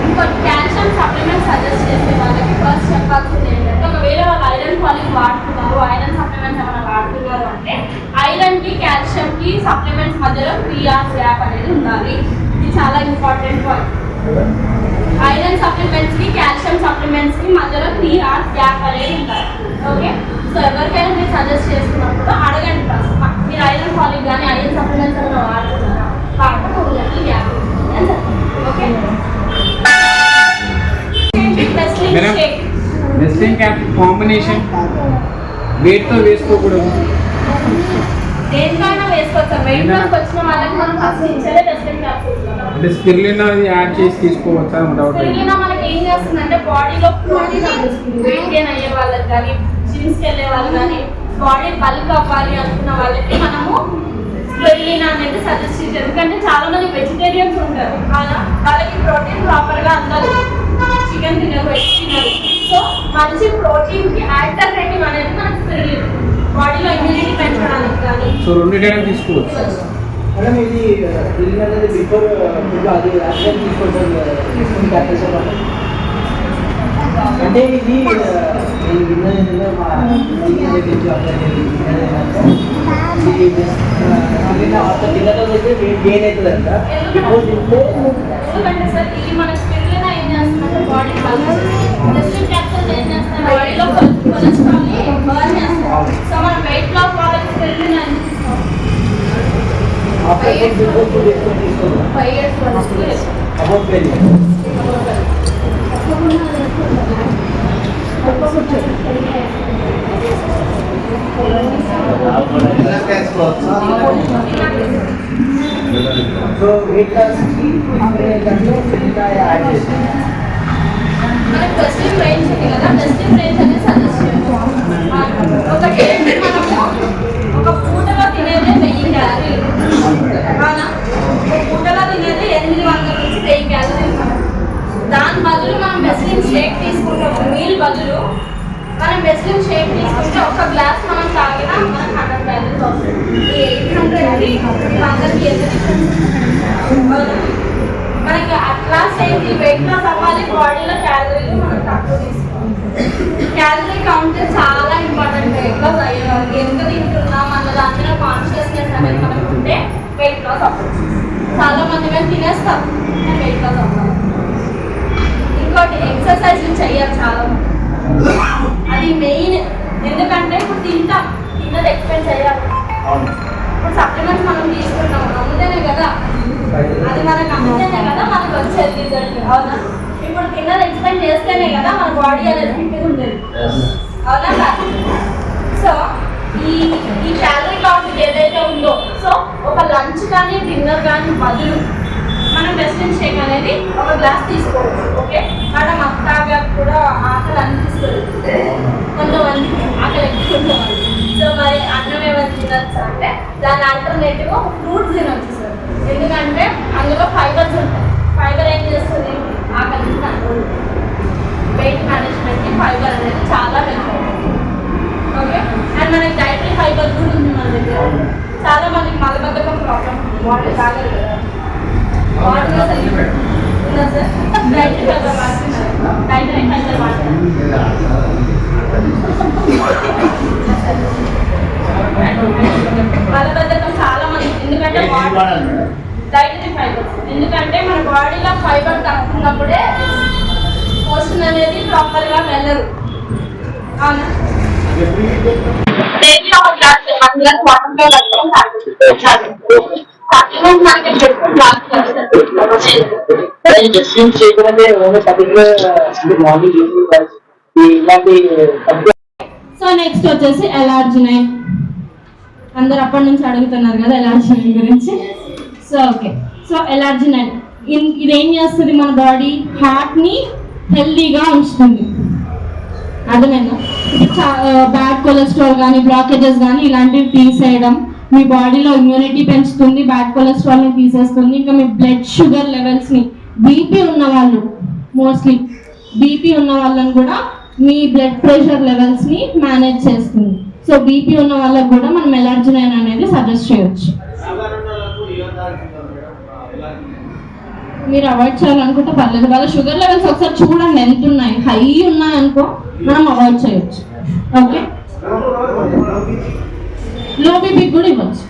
ఇంకోటి కాల్షియం సప్లిమెంట్ సజెస్ట్ చేసే వాళ్ళకి ఫస్ట్ చెప్పాల్సింది ఏంటంటే, ఒకవేళ వాళ్ళు ఐరన్ ఫాలిక్ వాడుతున్నారు, ఐరన్ సప్లిమెంట్స్ ఏమైనా వాడుతున్నారు అంటే ఐరన్కి కాల్షియంకి సప్లిమెంట్స్ మధ్యలో 3 hours గ్యాప్ అనేది ఉండాలి. ఇది చాలా ఇంపార్టెంట్ పాయింట్. ఐరన్ సప్లిమెంట్స్కి కాల్షియం సప్లిమెంట్స్కి మధ్యలో 3 hours గ్యాప్ అనేది ఉండాలి. ఓకే, సో ఎవరికైనా మీరు సజెస్ట్ చేస్తున్నప్పుడు అడగండి ఫస్ట్, మీరు ఐరన్ ఫాలిక్ కానీ ఐరన్ సప్లిమెంట్స్ ఏమైనా వాడుతున్నారా, వాడటం 2 గంటలు గ్యాప్ ఉంటుంది. ఓకే, రెస్లింగ్ క్యాప్ కాంబినేషన్ వెయిట్తో వేసుకోకూడదు, దేనికైనా వేసుకోవచ్చు. వెయిట్ లాస్ వచ్చిన వాళ్ళకి మనం ఫస్ట్ ఇచ్చేదే రెస్లింగ్ క్యాప్. అంటే స్పిరులినా యాడ్ చేసి తీసుకోవచ్చా? స్పిరులినా మనకి ఏం చేస్తుందంటే బాడీలో ప్రోటీన్ అందిస్తుంది. వెయిట్ గెయిన్ అయ్యే వాళ్ళకి కానీ, జిమ్స్కి వెళ్ళే వాళ్ళు కానీ, బాడీ బల్క్ అవ్వాలి అనుకున్న వాళ్ళకి మనము స్పిరులినా అనేది సజెస్ట్ చేయాలి. ఎందుకంటే చాలా మంది వెజిటేరియన్స్ ఉంటారు, అలా వాళ్ళకి ప్రోటీన్ ప్రాపర్గా అందదు, చికెన్ తినరు, వెజ్ తినరు. సో మంచి ప్రోటీన్కి ఆల్టర్నేటివ్ అనేది మనకు స్పిరులినా, బాడీలో ఇమ్యూనిటీ పెంచడానికి కానీ. సో 2 టైం తీసుకోవచ్చు. మేడం ఇది అనేది బిఫోర్ అది తీసుకోవచ్చు. అంటే ఇది నేను మా గెయిన్ అవుతుందంట ఇప్పుడు తింటే ఎందుకంటే సార్ ఈ మన స్పిరులినా ఏం చేస్తుందంటే బాడీ వెస్ట్రన్ క్యాప్సూల్స్ ఏం చేస్తాయి బాడీలో కొలెస్ట్రాల్ ని బర్న్ చేస్తాయి. సో మనం వెయిట్ లాస్ వాళ్ళకి స్పిరులినా ఏం చేస్తాం? 5 years వరకు అబౌట్ సో వెయిట్ లాస్కి ఇంకా యాడ్ చేస్తాం. మనకి టెస్టింగ్ రేంజ్ ఉంది కదా, టెస్టింగ్ రేంజ్ అనేది సజెస్ట్ చేయొచ్చు. ఒక డేకి మనము ఒక పూటలో తినేదే 1000 క్యాలరీలు. అవునా? ఒక పూటలో తినేది 800 నుంచి 1000 క్యాలరీలు. దాని బదులు మనం మెస్లిన్ షేక్ తీసుకుంటే ఒక మీల్ బదులు మనం మెస్లిన్ షేక్ తీసుకుంటే ఒక గ్లాస్ మనం తాగినా మనకు 100 క్యాలరీస్ వస్తుంది. ఈ 800కి 100కి ఎంత డిఫరెన్స్? మనకి అట్లా చేసి వెయిట్ లాస్ అవ్వాలి, బాడీలో క్యాలరీలు మనం తక్కువ తీసుకోవాలి. క్యాలరీ కౌంట్ చాలా ఇంపార్టెంట్. వెయిట్ లాస్ అయ్యేవాళ్ళకి ఎంత తింటున్నాం అన్న దాంట్లో కాన్షియస్నెస్ అనేది మనకు ఉంటే వెయిట్ లాస్ అవ్వచ్చు. చాలా మంది మేము తినేస్తాం కానీ వెయిట్ లాస్ అవ్వాలి. ఇంకోటి ఎక్సర్సైజ్లు చెయ్యాలి చాలా మంది, అది మెయిన్. ఎందుకంటే ఇప్పుడు తిన్నది ఎక్స్పెండ్ చేయాలి. ఇప్పుడు సప్లిమెంట్స్ మనం తీసుకుంటాం, అమ్ముతేనే కదా అది మనకు అమ్మితేనే కదా మనకు వచ్చేది రిజల్ట్. అవునా? ఇప్పుడు తిన్నది ఎక్స్పెండ్ చేస్తేనే కదా మన బాడీ అనేది ఫిట్గా ఉండేది. అవునా కాదు? సో ఈ క్యాలరీ కౌంట్ ఏదైతే ఉందో, సో ఒక లంచ్ కానీ డిన్నర్ కానీ బదులు మనం వెస్ట్రన్ షేక్ అనేది ఒక గ్లాస్ తీసుకోవచ్చు. ఓకే, మనం అత్తాగా కూడా ఆకలి అనిపిస్తుంది, కొంతమందికి ఆకలి ఎక్కువ ఉంటుంది. సో మరి అన్నం ఏమైనా తినచ్చు అంటే దాని ఆల్టర్నేటివ్ ఫ్రూట్స్ తినొచ్చు సార్. ఎందుకంటే అందులో ఫైబర్స్ ఉంటాయి. ఫైబర్ ఏం చేస్తుంది? ఆకలిని కంట్రోల్, వెయిట్ మేనేజ్మెంట్కి ఫైబర్ అనేది చాలా హెల్ప్ అవుతుంది. ఓకే, అండ్ మనకి డైటరీ ఫైబర్ కూడా ఉంది మన దగ్గర. చాలా మందికి మలబద్ధకం ప్రాబ్లం ఉంది, వాటర్ తాగరు కదా, వాటర్ అసలు ఉందా సార్? డైటరీ ఫైబర్ వాడుతున్నారు, డైటరీ ఫైబర్ వాడుతున్నారు. మలబద్ధకం చాలా మంది, ఎందుకంటే డైటరీ ఫైబర్స్, ఎందుకంటే మన బాడీలో ఫైబర్ తక్కువ ఉన్నప్పుడే మోషన్ అనేది ప్రాపర్గా వెళ్ళరు. అవునా? సో నెక్స్ట్ వచ్చేసి ఎలార్జినైన్. అందరు అప్పటి నుంచి అడుగుతున్నారు కదా ఎలార్జినైన్ గురించి. సో ఓకే, సో ఎలార్జినైన్ ఇదేం చేస్తుంది? మన బాడీ హార్ట్ని హెల్దీగా ఉంచుతుంది. అర్థమైందా? బ్యాడ్ కొలెస్ట్రాల్ కానీ బ్లాకేజెస్ కానీ ఇలాంటివి తీసేయడం, మీ బాడీలో ఇమ్యూనిటీ పెంచుతుంది, బ్యాడ్ కొలెస్ట్రాల్ని తీసేస్తుంది. ఇంకా మీ బ్లడ్ షుగర్ లెవెల్స్ని, బీపీ ఉన్న వాళ్ళు, మోస్ట్లీ బీపీ ఉన్న వాళ్ళని కూడా మీ బ్లడ్ ప్రెషర్ లెవెల్స్ని మేనేజ్ చేస్తుంది. సో బీపీ ఉన్న వాళ్ళకి కూడా మనం ఎలార్జినైన్ అనేది సజెస్ట్ చేయొచ్చు. మీరు అవాయిడ్ చేయాలనుకుంటే పర్లేదు, వాళ్ళ షుగర్ లెవెల్స్ ఒకసారి చూడండి ఎంత ఉన్నాయి. హై ఉన్నాయి అనుకో మనం అవాయిడ్ చేయొచ్చు. ఓకే, లో బీపీ కూడా ఇవ్వచ్చు.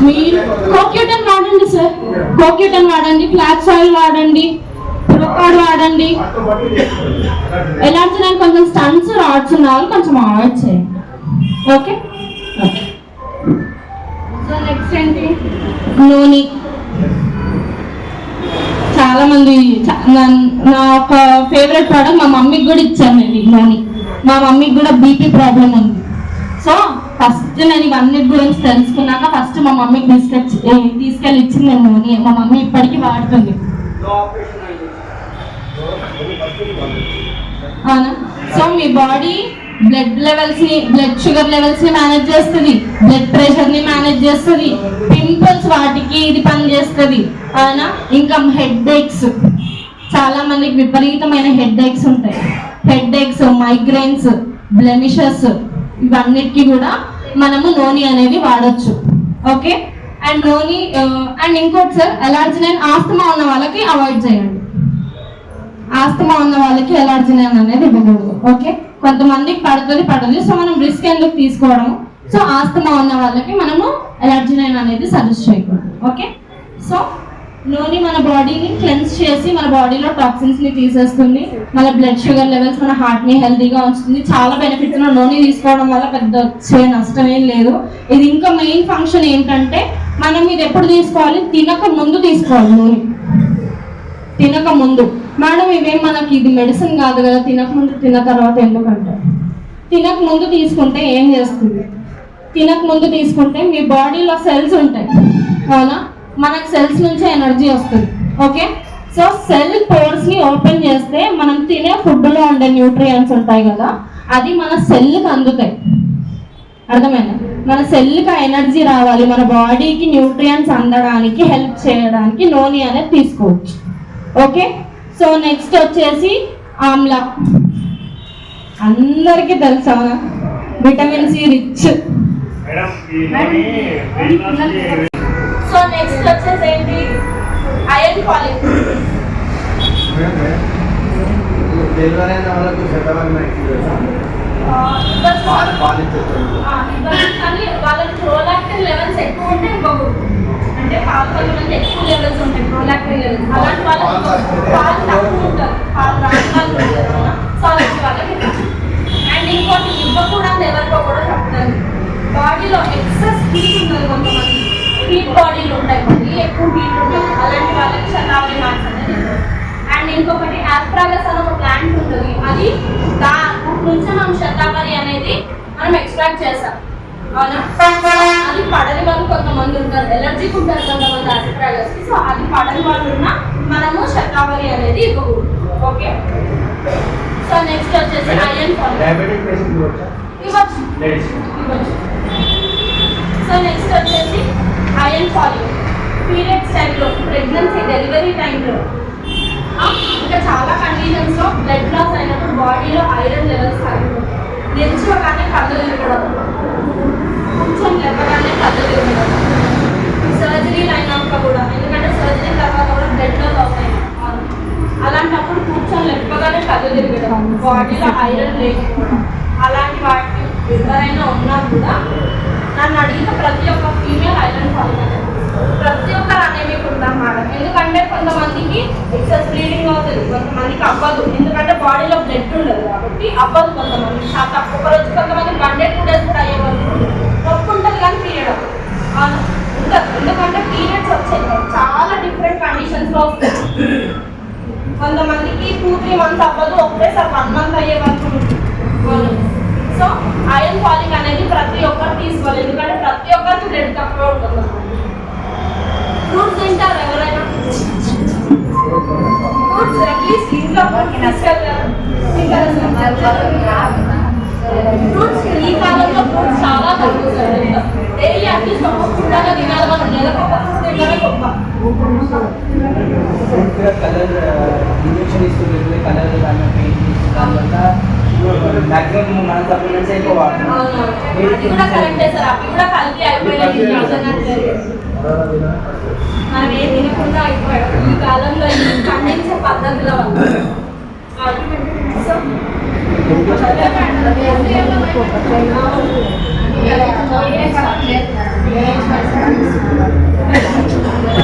మీరు కోక్యూటన్ వాడండి సార్, కోక్యూటన్ వాడండి, ఫ్లాక్స్ ఆయిల్ వాడండి, ప్రొకాడ్ వాడండి. ఎలాంటి కొంచెం స్టన్స్ రాడ్స్ ఉన్న వాళ్ళు కొంచెం అవాయిడ్ చేయండి. Okay okay. సో నెక్స్ట్ ఏంటి? నూనె. చాలా మంది నా ఒక ఫేవరెట్ ప్రోడక్ట్, మా మమ్మీకి కూడా ఇచ్చాను ఇది నూనె. మా మమ్మీకి కూడా బీపీ ప్రాబ్లం ఉంది. సో ఫస్ట్ నేను ఇవన్నిటి గురించి తెలుసుకున్నాక ఫస్ట్ మా మమ్మీకి తీసుకెళ్ళి ఇచ్చింది నేను నూనె. మా మమ్మీ ఇప్పటికీ వాడుతుంది. అవునా? సో మీ బాడీ బ్లడ్ లెవెల్స్ ని, బ్లడ్ షుగర్ లెవెల్స్ ని మేనేజ్ చేస్తుంది, బ్లడ్ ప్రెషర్ ని మేనేజ్ చేస్తుంది, పింపుల్స్ వాటికి ఇది పని చేస్తుంది. అవునా? ఇంకా హెడ్ ఏక్స్, చాలా మందికి విపరీతమైన హెడ్ ఏక్స్ ఉంటాయి. హెడ్ ఏక్స్, మైగ్రైన్స్, బ్లెమిషెస్, ఇవన్నిటికీ కూడా మనము నూనె అనేది వాడచ్చు. ఓకే, అండ్ నోని అండ్ ఇంకోటి సార్ ఎలార్జినైన్ ఆస్తమా ఉన్న వాళ్ళకి అవాయిడ్ చేయండి. ఆస్తమా ఉన్న వాళ్ళకి ఎలార్జినైన్ అనేది ఇవ్వకూడదు. ఓకే, కొంతమందికి పడుతుంది. సో మనం రిస్క్ ఎందుకు తీసుకోవడం? సో ఆస్తమా ఉన్న వాళ్ళకి మనము ఎలార్జినైన్ అనేది సజెస్ట్ చేయకూడదు. ఓకే, సో నోని మన బాడీని క్లెన్స్ చేసి మన బాడీలో టాక్సిన్స్ ని తీసేస్తుంది. మన బ్లడ్ షుగర్ లెవెల్స్, మన హార్ట్ ని హెల్తీగా ఉంచుతుంది. చాలా బెనిఫిట్స్ నోని తీసుకోవడం వల్ల పెద్ద వచ్చే నష్టం ఏం లేదు. ఇది ఇంకా మెయిన్ ఫంక్షన్ ఏంటంటే మనం ఇది ఎప్పుడు తీసుకోవాలి? తినక ముందు తీసుకోవాలి. నోని తినక ముందు. మేడం ఇవేం మనకి ఇది మెడిసిన్ కాదు కదా, తినక ముందు తిన్న తర్వాత ఎందుకంటే తినక ముందు తీసుకుంటే ఏం చేస్తుంది? తినక ముందు తీసుకుంటే మీ బాడీలో సెల్స్ ఉంటాయి అవునా, మనకు సెల్స్ నుంచే ఎనర్జీ వస్తుంది. ఓకే, సో సెల్ పోర్స్ ని ఓపెన్ చేస్తే మనం తినే ఫుడ్ లో ఉండే న్యూట్రియంట్స్ ఉంటాయి కదా, అది మన సెల్కి అందుతాయి. అర్థమైందా? మన సెల్కి ఎనర్జీ రావాలి, మన బాడీకి న్యూట్రియంట్స్ అందడానికి హెల్ప్ చేయడానికి నోని అనేది తీసుకోవచ్చు. ఓకే, సో నెక్స్ట్ వచ్చేసి ఆమ్లా. అందరికీ తెలుసా vitamin C rich. So next వచ్చేసి ఏంటి? Iron phallic. డెలివరీ అయిన వాళ్ళకు కానీ వాళ్ళకి ప్రోలాక్టిన్ లెవెల్స్ ఎక్కువ ఉంటే ఇవ్వకూడదు. అంటే పాలు మంది ఎక్కువ లెవెల్స్ ఉంటాయి ప్రోలాక్టిన్ లెవెల్స్, అలాంటి వాళ్ళకి పాలు తక్కువ ఉంటారు, పాలు రాని వాళ్ళు ఉంటారు. సో అలాంటి వాళ్ళకి. అండ్ ఇంకోటి ఇవ్వకూడదు ఎవరికో కూడా చెప్తాను, బాడీలో ఎక్సెస్ హీట్ ఉంటుంది. కొంతమంది హీట్ బాడీలు ఉంటాయి, కొన్ని ఎక్కువ హీట్ ఉంటుంది, అలాంటి వాళ్ళకి శతావరి మార్క్స్ అనేది. అండ్ ఇంకొకటి ఆస్ప్రాగస్ అని ఒక ప్లాంట్ ఉంటుంది, అది నుంచి మనం శతావరి అనేది మనం ఎక్స్ట్రాక్ట్ చేస్తాం అవునా. అది పడని వాళ్ళు కొంతమంది ఉంటారు, ఎలర్జీకి ఉంటారు కొంతమంది ఆస్ప్రాగస్ కి. సో అది పడని వాళ్ళు ఉన్నా మనము శతావరి అనేది ఇవ్వకూడదు. ఓకే, సో నెక్స్ట్ వచ్చేసి ఐరన్ ఇవ్వచ్చు. సో నెక్స్ట్ వచ్చేసి ఐరన్ ఫాలిక్. పీరియడ్స్ టైంలో, ప్రెగ్నెన్సీ డెలివరీ టైంలో, ఇంకా చాలా కండిషన్స్ లో బ్లడ్ లాస్ అయినప్పుడు బాడీలో ఐరన్ లెవెల్స్ తగ్గిపోతాయి. నిల్చోగానే కళ్ళు తిరగడం, కొంచెం లేవగానే కళ్ళు తిరగడం, సర్జరీలు అయినాక కూడా, ఎందుకంటే సర్జరీ తర్వాత కూడా బ్లడ్ లాస్ అవుతాయి. అలాంటప్పుడు కూర్చొని లేవగానే కళ్ళు తిరగడం, బాడీలో ఐరన్ లేకపోవడం, అలాంటి వాటికి ఎవరైనా ఉన్నా కూడా నన్ను అడిగిన ప్రతి ఒక్క ఫీమేల్ ఐరన్ ఫాలిక్, ప్రతి ఒక్కరు అనేమికి ఉంటాం మేడం. ఎందుకంటే కొంతమందికి ఎక్సెస్ బ్లీడింగ్ అవుతుంది, కొంతమందికి అవ్వదు, ఎందుకంటే బాడీలో బ్లడ్ ఉండదు కాబట్టి అవ్వదు. కొంతమంది ఒక రోజు కొంతమంది 1 day 2 days కూడా అయ్యే వరకు నొప్పి ఉంటుంది కానీ పీరియడ్ అవ్వదు ఉంటుంది. ఎందుకంటే పీరియడ్స్ వచ్చాయి చాలా డిఫరెంట్ కండిషన్స్ లో వస్తాయి. కొంతమందికి 2-3 months అవ్వదు, ఒకటేసారి 1 month అయ్యే వరకు ఉంటుంది. సో ఐరన్ ఫాలిక్ అనేది ప్రతి ఒక్కరు తీసుకోవాలి, ఎందుకంటే ప్రతి ఒక్కరికి బ్లడ్ తక్కువ ఉంటుంది. ఫ్రూట్స్ తింటారు ఎవరైనా? ఫ్రూట్స్ అట్లీస్ట్ ఇంట్లో ఫ్రూట్స్ ఈ కాలంలో ఫ్రూట్స్ చాలా తగ్గుతాయి. డైలీ అట్లీస్ట్ ఒక ఫ్రూట్ అయినా తినాలి. మనం నెలకు ఒక ఫ్రూట్ తినడమే గొప్ప. కలర్ ఇంజెక్షన్ ఇస్తుంది, కలర్ మ్యాక్సిమం మన సప్లిమెంట్స్ ఎక్కువ వాడుతున్నాం. అది కూడా కరెక్టే సార్, అవి కూడా కలిపి అయిపోయాయి. మనం ఏం తినకుండా అయిపోయాడు ఈ కాలంలో ఈ పండించే పద్ధతుల వల్ల. సో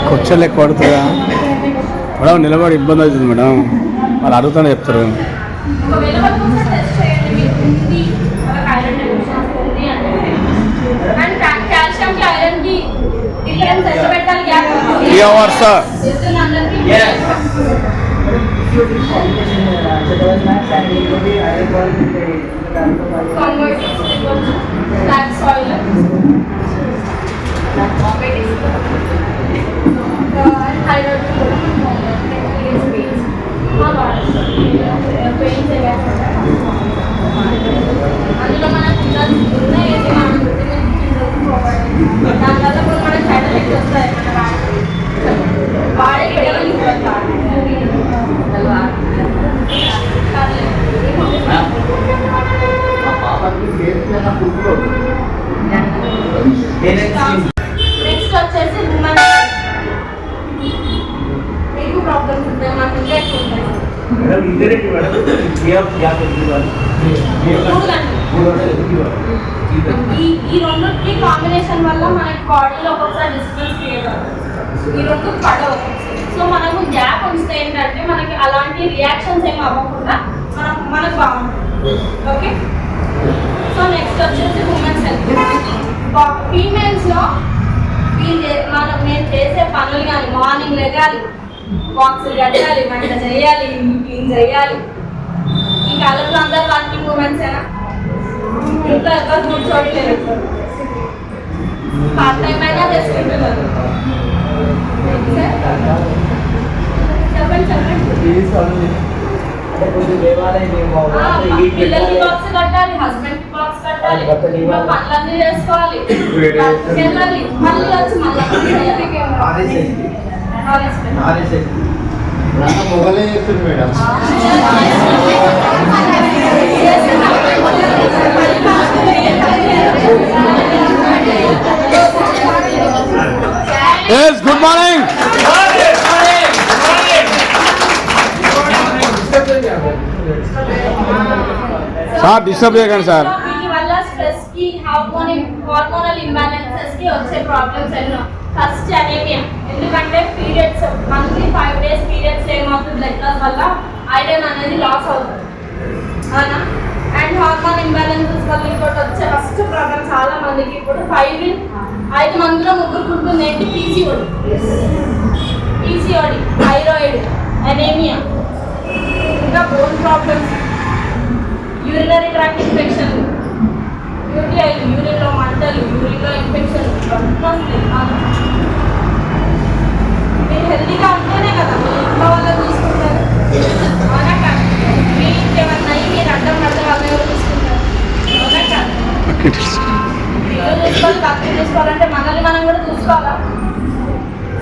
క్వశ్చన్లు ఎక్కువ అడుగుతుందా మేడం? నిలబడి ఇబ్బంది అవుతుంది మేడం, వాళ్ళు అడుగుతానే చెప్తారు. ఒకవేళ వాళ్ళు టెస్ట్ చేయండి, మీకు ఉంది వాళ్ళకి ఐరన్ డెఫిషియన్సీ ఉంది అంటే. అండ్ కాల్షియంకి ఐరన్కి డిఫరెన్స్ ఎంత పెట్టాలి? 3 hours బ్లాక్ సాయిల్, అందులో మనకు ఉన్నాయి మనం దానివల్ల కూడా మనకు సైడ్ ఎఫెక్ట్స్ వస్తాయి. నెక్స్ట్ వచ్చేసి ఇంకా ఎక్కువ ఉంటుంది. మేడం ఇంటర్నెట్ మేడం గ్యాప్ ఈ రెండుకి కాంబినేషన్ వల్ల మనకి బాడీలో ఒక్కొక్కసారి డిస్టర్బెన్స్ క్రియేట్ అవుతుంది. ఈ రెండు పడవు. సో మనకు గ్యాప్ ఉంచితే ఏంటంటే మనకి అలాంటి రియాక్షన్స్ ఏమి అవ్వకుండా మనకు బాగుంటుంది. ఓకే, సో నెక్స్ట్ వచ్చేసి ఉమెన్స్ హెల్త్. ఫీమేల్స్లో నేను చేసే పనులు కానీ మార్నింగ్ లెగాలి, బాక్సులు కట్టాలి, వంట చేయాలి, క్లీన్ చేయాలి. ఈ కాలంలో అందరూ వర్కింగ్ ఉమెన్సేనా? ఇంట్లో ఎవరు కూర్చోట్లేదు, పార్ట్ టైం అయినా చేసుకుంటున్నారు. చెప్పండి. పిల్లలకి బాక్స్ కట్టాలి, హస్బెండ్ కి బాక్స్ కట్టాలి, పనులన్నీ చేసుకోవాలి, వెళ్ళాలి, మళ్ళీ వచ్చి మొగలే చెప్తుంది madam. Good morning sir. Disturb చేయకండి సార్. వీటి వల్ల స్ట్రెస్ కి, హార్మోనల్ ఇంబ్యాలెన్సెస్ కి వచ్చే ప్రాబ్లమ్స్ ఎన్నో. ఫస్ట్ అనేమియా, ఎందుకంటే పీరియడ్స్ మంత్లీ 5 days పీరియడ్స్ ఏమవుతుంది, బ్లడ్ లాస్ వల్ల ఐరన్ అనేది లాస్ అవుతుంది, అవునా? అండ్ హార్మోన్ ఇంబ్యాలెన్సెస్ వల్ల ఇంకోటి వచ్చే ఫస్ట్ ప్రాబ్లమ్ చాలా మందికి ఇప్పుడు 5 మందిలో 3 ఉంటుంది ఏంటి? పీసీఓడి, థైరాయిడ్, అనేమియా, ఇంకా bone problems, urinary tract infection, యూటీఐలు, యూరిన్లో మంటలు, యూరిన్లో ఇన్ఫెక్షన్, మీరు హెల్తీగా ఉంటేనే కదా మీ ఇంట్లో వాళ్ళని చూసుకుంటారు, అవునా కాదు? మీ ఇంకేమన్నా మీరు అడ్డం పడితే వాళ్ళని ఎవరు చూసుకుంటారు, అవునా కాదు? ఇల్లు చూసుకోవాలి, పక్కన చూసుకోవాలంటే మనల్ని మనం కూడా చూసుకోవాలా?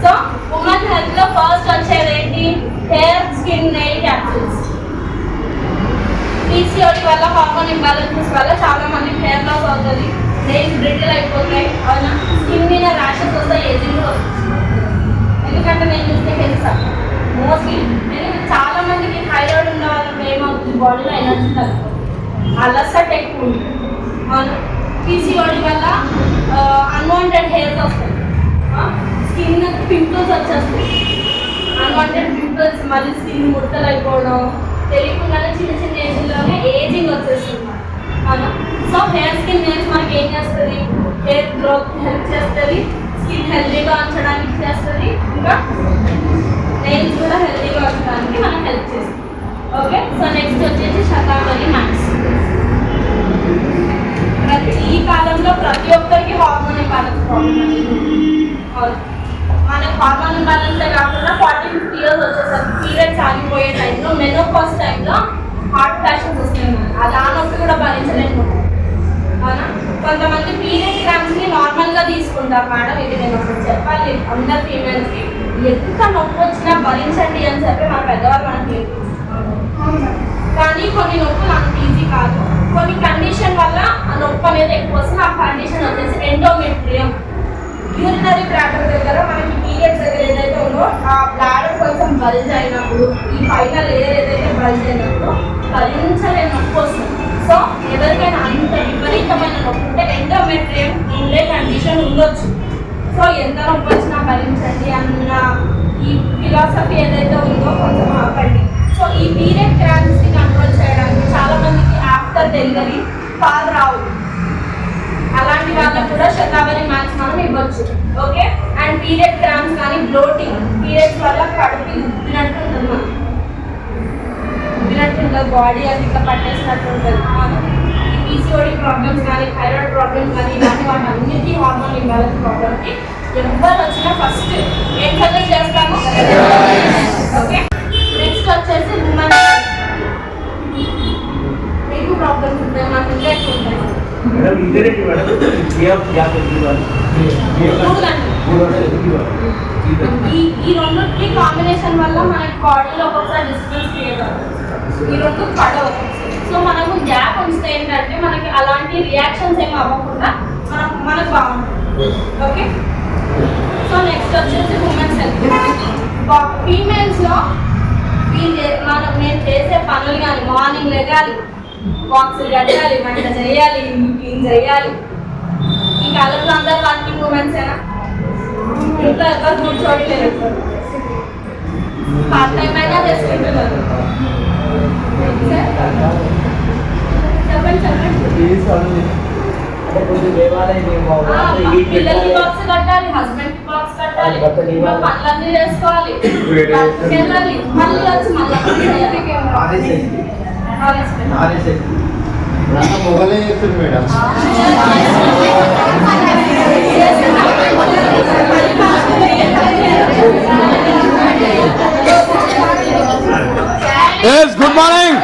సో ఉమెన్ హెల్త్లో ఫస్ట్ వచ్చేది ఏంటి? Hair, skin, nail capsules. PCOD వల్ల, హార్మోన్ ఇంబ్యాలెన్సెస్ వల్ల చాలా మందికి హెయిర్ లాస్ అవుతుంది, నెయిల్స్ బ్రిటిల్ అయిపోతాయి, అవునా? స్కిన్ మీద ర్యాషెస్ వస్తాయి, ఏజింగ్ వస్తుంది. ఎందుకంటే నేను చూస్తే తెలుసా, మోస్ట్లీ చాలా మందికి థైరాయిడ్ ఉన్న వాళ్ళకి ఏమవుతుంది, బాడీలో ఎనర్జీ తగ్గుతుంది, అలసట ఎక్కువ ఉంటుంది, అవును? పీసీఓడి వల్ల అన్వాంటెడ్ హెయిర్స్ వస్తాయి, స్కిన్ పింపుల్స్ వచ్చేస్తాయి, అన్వాంటెడ్ పింపుల్స్, మళ్ళీ స్కిన్ ముడతలు అయిపోవడం, తెలియకుండానే చిన్న చిన్న ఏజ్లోనే ఏజింగ్ వచ్చేస్తుంది, అవునా? సో హెయిర్, స్కిన్, నెయిల్స్ మనకి ఏం చేస్తుంది? హెయిర్ గ్రోత్ హెల్ప్ చేస్తుంది, స్కిన్ హెల్తీగా ఉంచడానికి చేస్తుంది, ఇంకా నెయిల్స్ కూడా హెల్తీగా ఉంచడానికి మనకు హెల్ప్ చేస్తుంది. ఓకే, సో నెక్స్ట్ వచ్చేసి శతావరి మ్యాక్స్. ఈ కాలంలో ప్రతి ఒక్కరికి హార్మోన్ ఇంబ్యాలెన్స్ ప్రాబ్లమ్. మనకు హార్మోన్ ఇంబ్యాలెన్సే కాకుండా 40-50 years వచ్చేసరికి పీరియడ్స్ ఆగిపోయే టైంలో, మెనోపాజ్ టైంలో హార్ట్ ఫ్లాషెస్ వస్తాయి. అది ఆ నొప్పి కూడా భరించలేము, అవునా? కొంతమంది పీరియడ్ క్రాంప్స్ని నార్మల్గా తీసుకుంటారు. మేడం ఇది నేను ఒకటి చెప్పాలి అందరు ఫీమేల్స్కి, ఎంత నొప్పి వచ్చినా భరించండి అని చెప్పి మన పెద్దవాళ్ళు మనకి కానీ కొన్ని నొప్పులు అంత ఈజీ కాదు. కొన్ని కండిషన్ వల్ల ఆ నొప్పి అనేది ఎక్కువ వస్తుంది. ఆ కండిషన్ వచ్చేసి ఎండోమెట్రియం. యూరినరీ బ్లాడర్ దగ్గర మనకి పీరియడ్స్ దగ్గర ఏదైతే ఉందో ఆ బ్లాడర్ కొంచెం బల్జ్ అయినప్పుడు, ఈ పైన లేయర్ ఏదైతే బల్జ్ అయినప్పుడు భరించలేని నొప్పి వస్తుంది. సో ఎవరికైనా అంత విపరీతమైన నొప్పి ఉంటే ఎండోమెట్రియం ఉండే కండిషన్ ఉండొచ్చు. సో ఎంత నొప్పి వచ్చినా భరించండి అన్న ఈ ఫిలాసఫీ ఏదైతే ఉందో కొంచెం ఆపండి. సో ఈ పీరియడ్ క్రాంప్స్ని కంట్రోల్ చేయడానికి చాలా మందికి ఆఫ్టర్ డెలివరీ పాలు రావు. అలాంటి వాళ్ళకు కూడా శతావరి మ్యాక్స్ మనం ఇవ్వచ్చు. ఓకే, అండ్ పీరియడ్ క్రాంప్స్ కానీ బ్లోటింగ్, పీరియడ్స్ వల్ల కడుపు ఉబ్బినట్టు ఉంటుంది, మనం ఉబ్బినట్టు ఉంటుంది, బాడీ అది ఇట్లా పట్టేసినట్టు ఉంటుంది. ఈ పీసీఓడి ప్రాబ్లమ్స్ కానీ, థైరాయిడ్ ప్రాబ్లమ్స్ కానీ, ఇలాంటి వాటి అన్నిటి హార్మోన్ ఇంబ్యాలెన్స్ ప్రాబ్లమ్కి ఎవరు వచ్చినా ఫస్ట్ ఏం సజెస్ట్ చేస్తాము? ఓకే, నెక్స్ట్ వచ్చేసి ఉమెన్. మీకు ప్రాబ్లమ్స్ ఉంటాయి, మాకు ఇంకా ఎక్కువ ఉంటాయి. మేడం ఇంటర్నెట్ మేడం ఈ రెండుకి కాంబినేషన్ వల్ల మనకి బాడీలో ఒక్కొక్కసారి డిస్టర్బెన్స్ క్రియేట్ అవుతుంది, ఈ రెండు పడవు. సో మనము గ్యాప్ ఉంచితే ఏంటంటే మనకి అలాంటి రియాక్షన్స్ ఏమి అవ్వకుండా మనకు బాగుంటుంది. ఓకే, సో నెక్స్ట్ వచ్చేసి ఉమెన్స్ హెల్త్. ఫీమేల్స్లో మేము చేసే పనులు కానీ మార్నింగ్ లెగాలి, బాక్సులు కట్టాలి, వంట చేయాలి, క్లీన్ చేయాలి. ఈ కాలంలో అందరు వర్కింగ్ ఉమెన్స్ ఏనా, ఇంట్లో ఎవరు కూర్చోట్లేదు, పార్ట్ టైం అయినా చేసుకుంటున్నారు. చెప్పండి చెప్పండి. పిల్లలకి బాక్స్ కట్టాలి, హస్బెండ్ కి బాక్స్ కట్టాలి, ఇంట్లో పనులన్నీ చేసుకోవాలి, వెళ్ళాలి, మళ్ళీ వచ్చి మొగలే చేస్తుంది madam. Yes good morning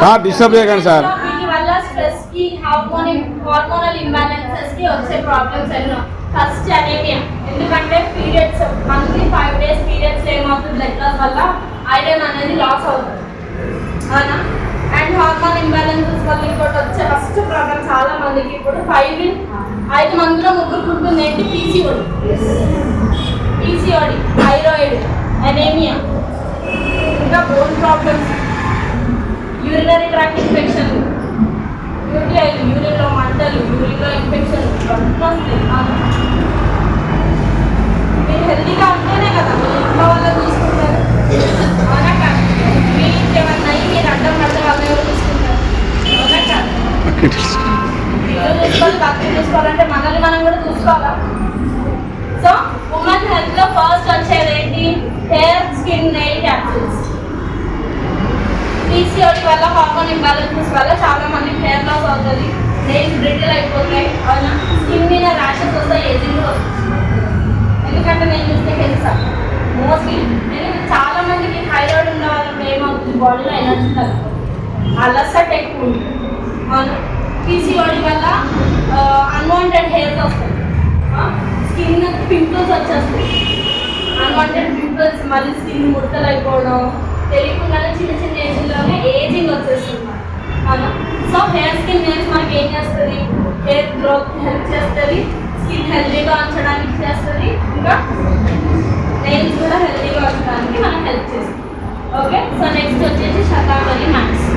sir. Disturb చేయకండి సార్. వీటి వల్ల స్ట్రెస్ కి హార్మోనల్ ఇంబ్యాలెన్సెస్ కి వచ్చే ప్రాబ్లమ్స్ ఎన్నో. ఫస్ట్ అనేమియా, ఎందుకంటే పీరియడ్స్ మంత్లీ 5 days పీరియడ్స్ ఏమవుతుంది, బ్లడ్ లాస్ వల్ల ఐరన్ అనేది లాస్ అవుతుంది అవునా. అండ్ హార్మోన్ ఇంబ్యాలెన్సెస్ వల్ల ఇంకోటి వచ్చే ఫస్ట్ ప్రాబ్లం చాలా మందికి ఇప్పుడు 5 మందిలో 3 ఉంటుంది ఏంటి, పీసీఓడి, థైరాయిడ్, అనేమియా, ఇంకా bone problems, urinary tract infection, యూరిన్లో మంటలు, యూరిన్లో ఇన్ఫెక్షన్, మీరు హెల్తీగా ఉంటేనే కదా మీరు ఇంట్లో వాళ్ళ చూసుకుంటారు అవునా కాదు. మీరు ఏమన్నా మీరు అడ్డం పడితే వాళ్ళు ఎవరు చూసుకుంటారు అవునా కాదు. ఇల్లు చూసుకోవాలి, పక్కన చూసుకోవాలంటే మనల్ని మనం కూడా చూసుకోవాలా. సో ఉమెన్ హెల్త్ లో ఫస్ట్ వచ్చేది ఏంటి, hair, skin, nail capsules. PCOD వల్ల హార్మోన్ ఇంబ్యాలెన్సెస్ వల్ల చాలా మందికి హెయిర్ లాస్ అవుతుంది, నెయిల్స్ బ్రిటిల్ అయిపోతాయి అవునా. స్కిన్ మీద ర్యాషెస్ వస్తాయి, ఏజింగ్ కూడా వస్తుంది. ఎందుకంటే నేను చూస్తే తెలుసా మోస్ట్లీ చాలా మందికి థైరాయిడ్ ఉన్న వాళ్ళకి ఏమవుతుంది, బాడీలో ఎనర్జీ తగ్గుతుంది, అలసట ఎక్కువ ఉంటుంది అవునా. పీసీఓడి వల్ల అన్వాంటెడ్ హెయిర్స్ వస్తాయి, స్కిన్ పింపుల్స్ వచ్చేస్తాయి, అన్వాంటెడ్ పింపుల్స్, మళ్ళీ స్కిన్ ముడతలు అయిపోవడం, తెలియకుండానే చిన్న చిన్న ఏజ్లోనే ఏజింగ్ వచ్చేస్తుంది అవునా. సో హెయిర్ స్కిన్ నేమ్స్ మనకి ఏం చేస్తుంది, హెయిర్ గ్రోత్ హెల్ప్ చేస్తుంది, స్కిన్ హెల్తీగా ఉంచడానికి చేస్తుంది, ఇంకా నెయిల్స్ కూడా హెల్తీగా ఉంచడానికి మనం హెల్ప్ చేస్తుంది. ఓకే, సో నెక్స్ట్ వచ్చేసి శతావరి మ్యాక్స్.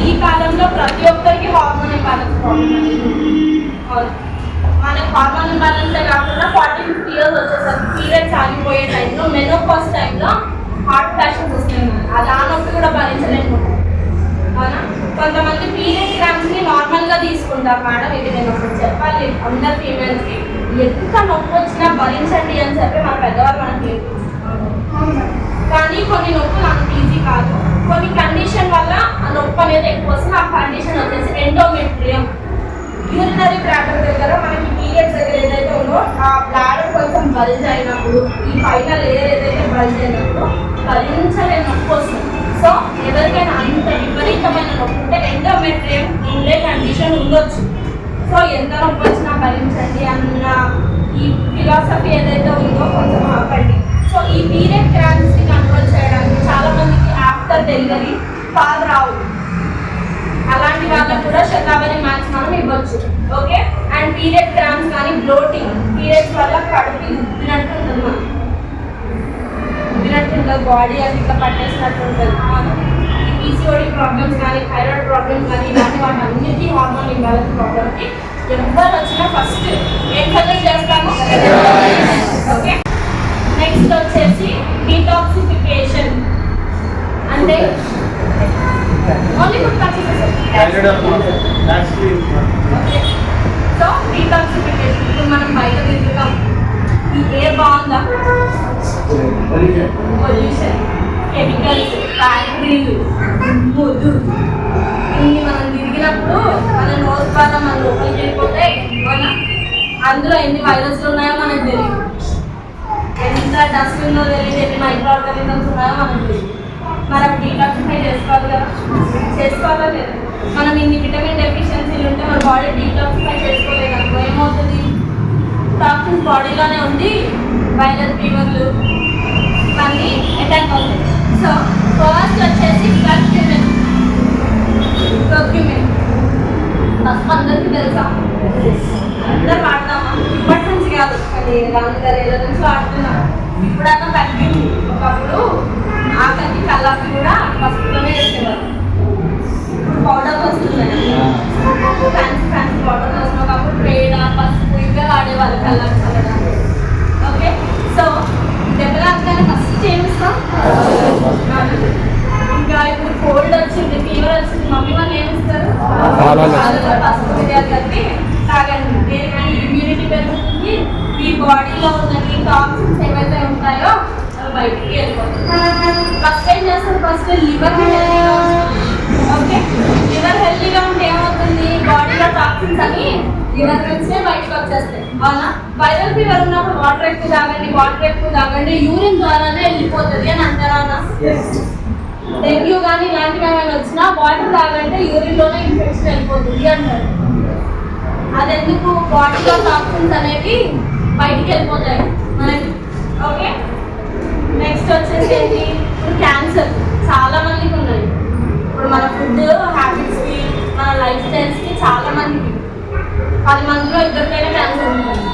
ఈ కాలంలో ప్రతి ఒక్కరికి హార్మోన్ ఇంబ్యాలెన్స్ ప్రాబ్లం అనేది మనకి హార్మోన్ ఇంబ్యాలెన్సే కాకుండా 40-50 years వచ్చేసరికి పీరియడ్స్ ఆగిపోయే టైంలో, మెనోపాజ్ టైంలో హార్ట్ ఫ్లాషెస్ వస్తాయి. అది ఆ నొప్పి కూడా భరించలేకపోతుంది అవునా. కొంతమంది పీరియడ్ క్రాంప్స్ని నార్మల్గా తీసుకుంటారు మేడం. ఇది నేను ఒకటి చెప్పాలి అందరు ఫీమేల్స్కి, ఎంత నొప్పి వచ్చినా భరించండి అని చెప్పి మన పెద్దవాళ్ళు మనకి నేర్పిస్తారు. కానీ కొన్ని నొప్పులు అంత ఈజీ కాదు, కొన్ని కండిషన్ వల్ల ఆ నొప్పి అనేది ఎక్కువ వస్తుంది. ఆ కండిషన్ వచ్చేసి ఎండోమెట్రియం. యూరినరీ బ్లాడర్ దగ్గర మనకి పీరియడ్స్ దగ్గర ఏదైతే ఉందో ఆ బ్లాడర్ కొంచెం బల్జ్ అయినప్పుడు, ఈ పైన లేయర్ ఏదైతే బల్జ్ అయినప్పుడు భరించలేని నొప్పి వస్తుంది. సో ఎవరికైనా అంత విపరీతమైన నొప్పి ఉంటే ఎండోమెట్రియం ఉండే కండిషన్ ఉండొచ్చు. సో ఎంత నొప్పి వచ్చినా భరించండి అన్న ఈ ఫిలాసఫీ ఏదైతే ఉందో కొంచెం ఆపండి. సో ఈ పీరియడ్ క్రాంప్స్ని కంట్రోల్ చేయడానికి చాలా మందికి ఆఫ్టర్ డెలివరీ పాలు రావు, అలాంటి వాళ్ళకు కూడా శతావరి మ్యాక్స్ మనం ఇవ్వచ్చు. ఓకే, అండ్ పీరియడ్ క్రాంప్స్ కానీ బ్లోటింగ్, పీరియడ్స్ వల్ల కడుపు ఉబ్బినట్టు ఉంటుంది, ఉబ్బినట్టు ఉంటుంది, బాడీ అది ఇట్లా పట్టేసినట్టు ఉంటుంది. ఈ పీసీఓడి ప్రాబ్లమ్స్ కానీ, థైరాయిడ్ ప్రాబ్లమ్స్ కానీ, ఇలాంటి వాటి అన్నిటి హార్మోన్ ఇంబ్యాలెన్స్ ప్రాబ్లమ్కి ఎవరు వచ్చినా ఫస్ట్ ఏం సజెస్ట్ చేస్తాము. ఓకే, నెక్స్ట్ వచ్చేసి డీటాక్సిఫికేషన్ అంటే only food purchases. So detoxification, ఇప్పుడు మనం బయట తిరుగుతాం, ఈ ఎయిర్ బాగుందా, పొల్యూషన్, కెమికల్స్, ఫ్యాక్టరీలు, ముద్దు, ఇన్ని మనం తిరిగినప్పుడు మన నోస్ ద్వారా మన లోపలికి వెళ్ళిపోతే అందులో ఎన్ని వైరస్లు ఉన్నాయో మనకు తెలియదు, ఎంత డస్ట్ ఉందో తెలియదు, ఎన్ని మైక్రో ఆర్గానిజమ్స్ ఉన్నాయో మనకు తెలియదు. మనం డీటాక్సిఫై చేసుకోవాలి కదా, చేసుకోవాలా లేదా. మనం ఇన్ని విటమిన్ డెఫిషియన్సీలు ఉంటే మన బాడీ డీటాక్సిఫై చేసుకోలేదు అనుకో ఏమవుతుంది, టాక్సిన్స్ బాడీలోనే ఉండి వైరల్ ఫీవర్లు ఇవన్నీ అటాక్ అవుతాయి. సో ఫస్ట్ వచ్చేసి కర్క్యూమిన్. ఫస్ట్ అందరికీ తెలుసా అందరు వాడదామా? ఇప్పటి నుంచి కాదు, అది 4 నుంచి వాడుతున్నాం. ఇప్పుడన్నా తగ్గింది. ఒకప్పుడు ఆఖరికి కల్లాపి కూడా పసుపులోనే వేసేవారు. ఇప్పుడు పౌడర్లు వస్తున్నాయి, ఫ్యాన్సీ పౌడర్లు వస్తున్నాయి. ఒకప్పుడు పేడ, పసుపు ఇవే వాడేవాళ్ళు కల్లాపి చల్లడానికి. ఓకే, సో దెబ్బలాగానే ఫస్ట్ ఏమిస్తాం? ఇంకా ఇప్పుడు కోల్డ్ వచ్చింది, ఫీవర్ వచ్చింది, మమ్మీ వాళ్ళు ఏమిస్తారు? పసుపు మిరియాలు కలిపి తాగండి. దేనికి? ఇమ్యూనిటీ పెరుగుతుంది, మీ బాడీలో ఉన్న టాక్సిన్స్ ఏవైతే ఉంటాయో అవి బయటికి వెళ్ళిపోతుంది. ఫస్ట్ ఏం చేస్తారు? ఫస్ట్ లివర్ హెల్తీగా ఉంటుంది. ఓకే, లివర్ హెల్తీగా ఉంటే ఏమవుతుంది? బాడీలో టాక్సిన్స్ అని లివర్ నుంచే బయటకు వచ్చేస్తాయి. అవునా? వైరల్ ఫీవర్ ఉన్నప్పుడు వాటర్ ఎక్కువ తాగండి, యూరిన్ ద్వారానే వెళ్ళిపోతుంది అని అంటారా? డెంగ్యూ కానీ ఇలాంటివి ఏమైనా వచ్చినా వాటర్ తాగంటే యూరిన్లోనే ఇన్ఫెక్షన్ వెళ్ళిపోతుంది అంటారు. అది ఎందుకు? బాడీలో టాక్సిన్స్ అనేవి బయటికి వెళ్ళిపోతాయి మనకి. ఓకే, నెక్స్ట్ వచ్చేసి ఏంటి? క్యాన్సర్ చాలా మందికి ఉన్నాయి. ఇప్పుడు మన ఫుడ్ హ్యాబిట్స్కి, మన లైఫ్ స్టైల్స్కి చాలా మందికి 10 మందిలో 2 క్యాన్సర్ ఉంటుంది.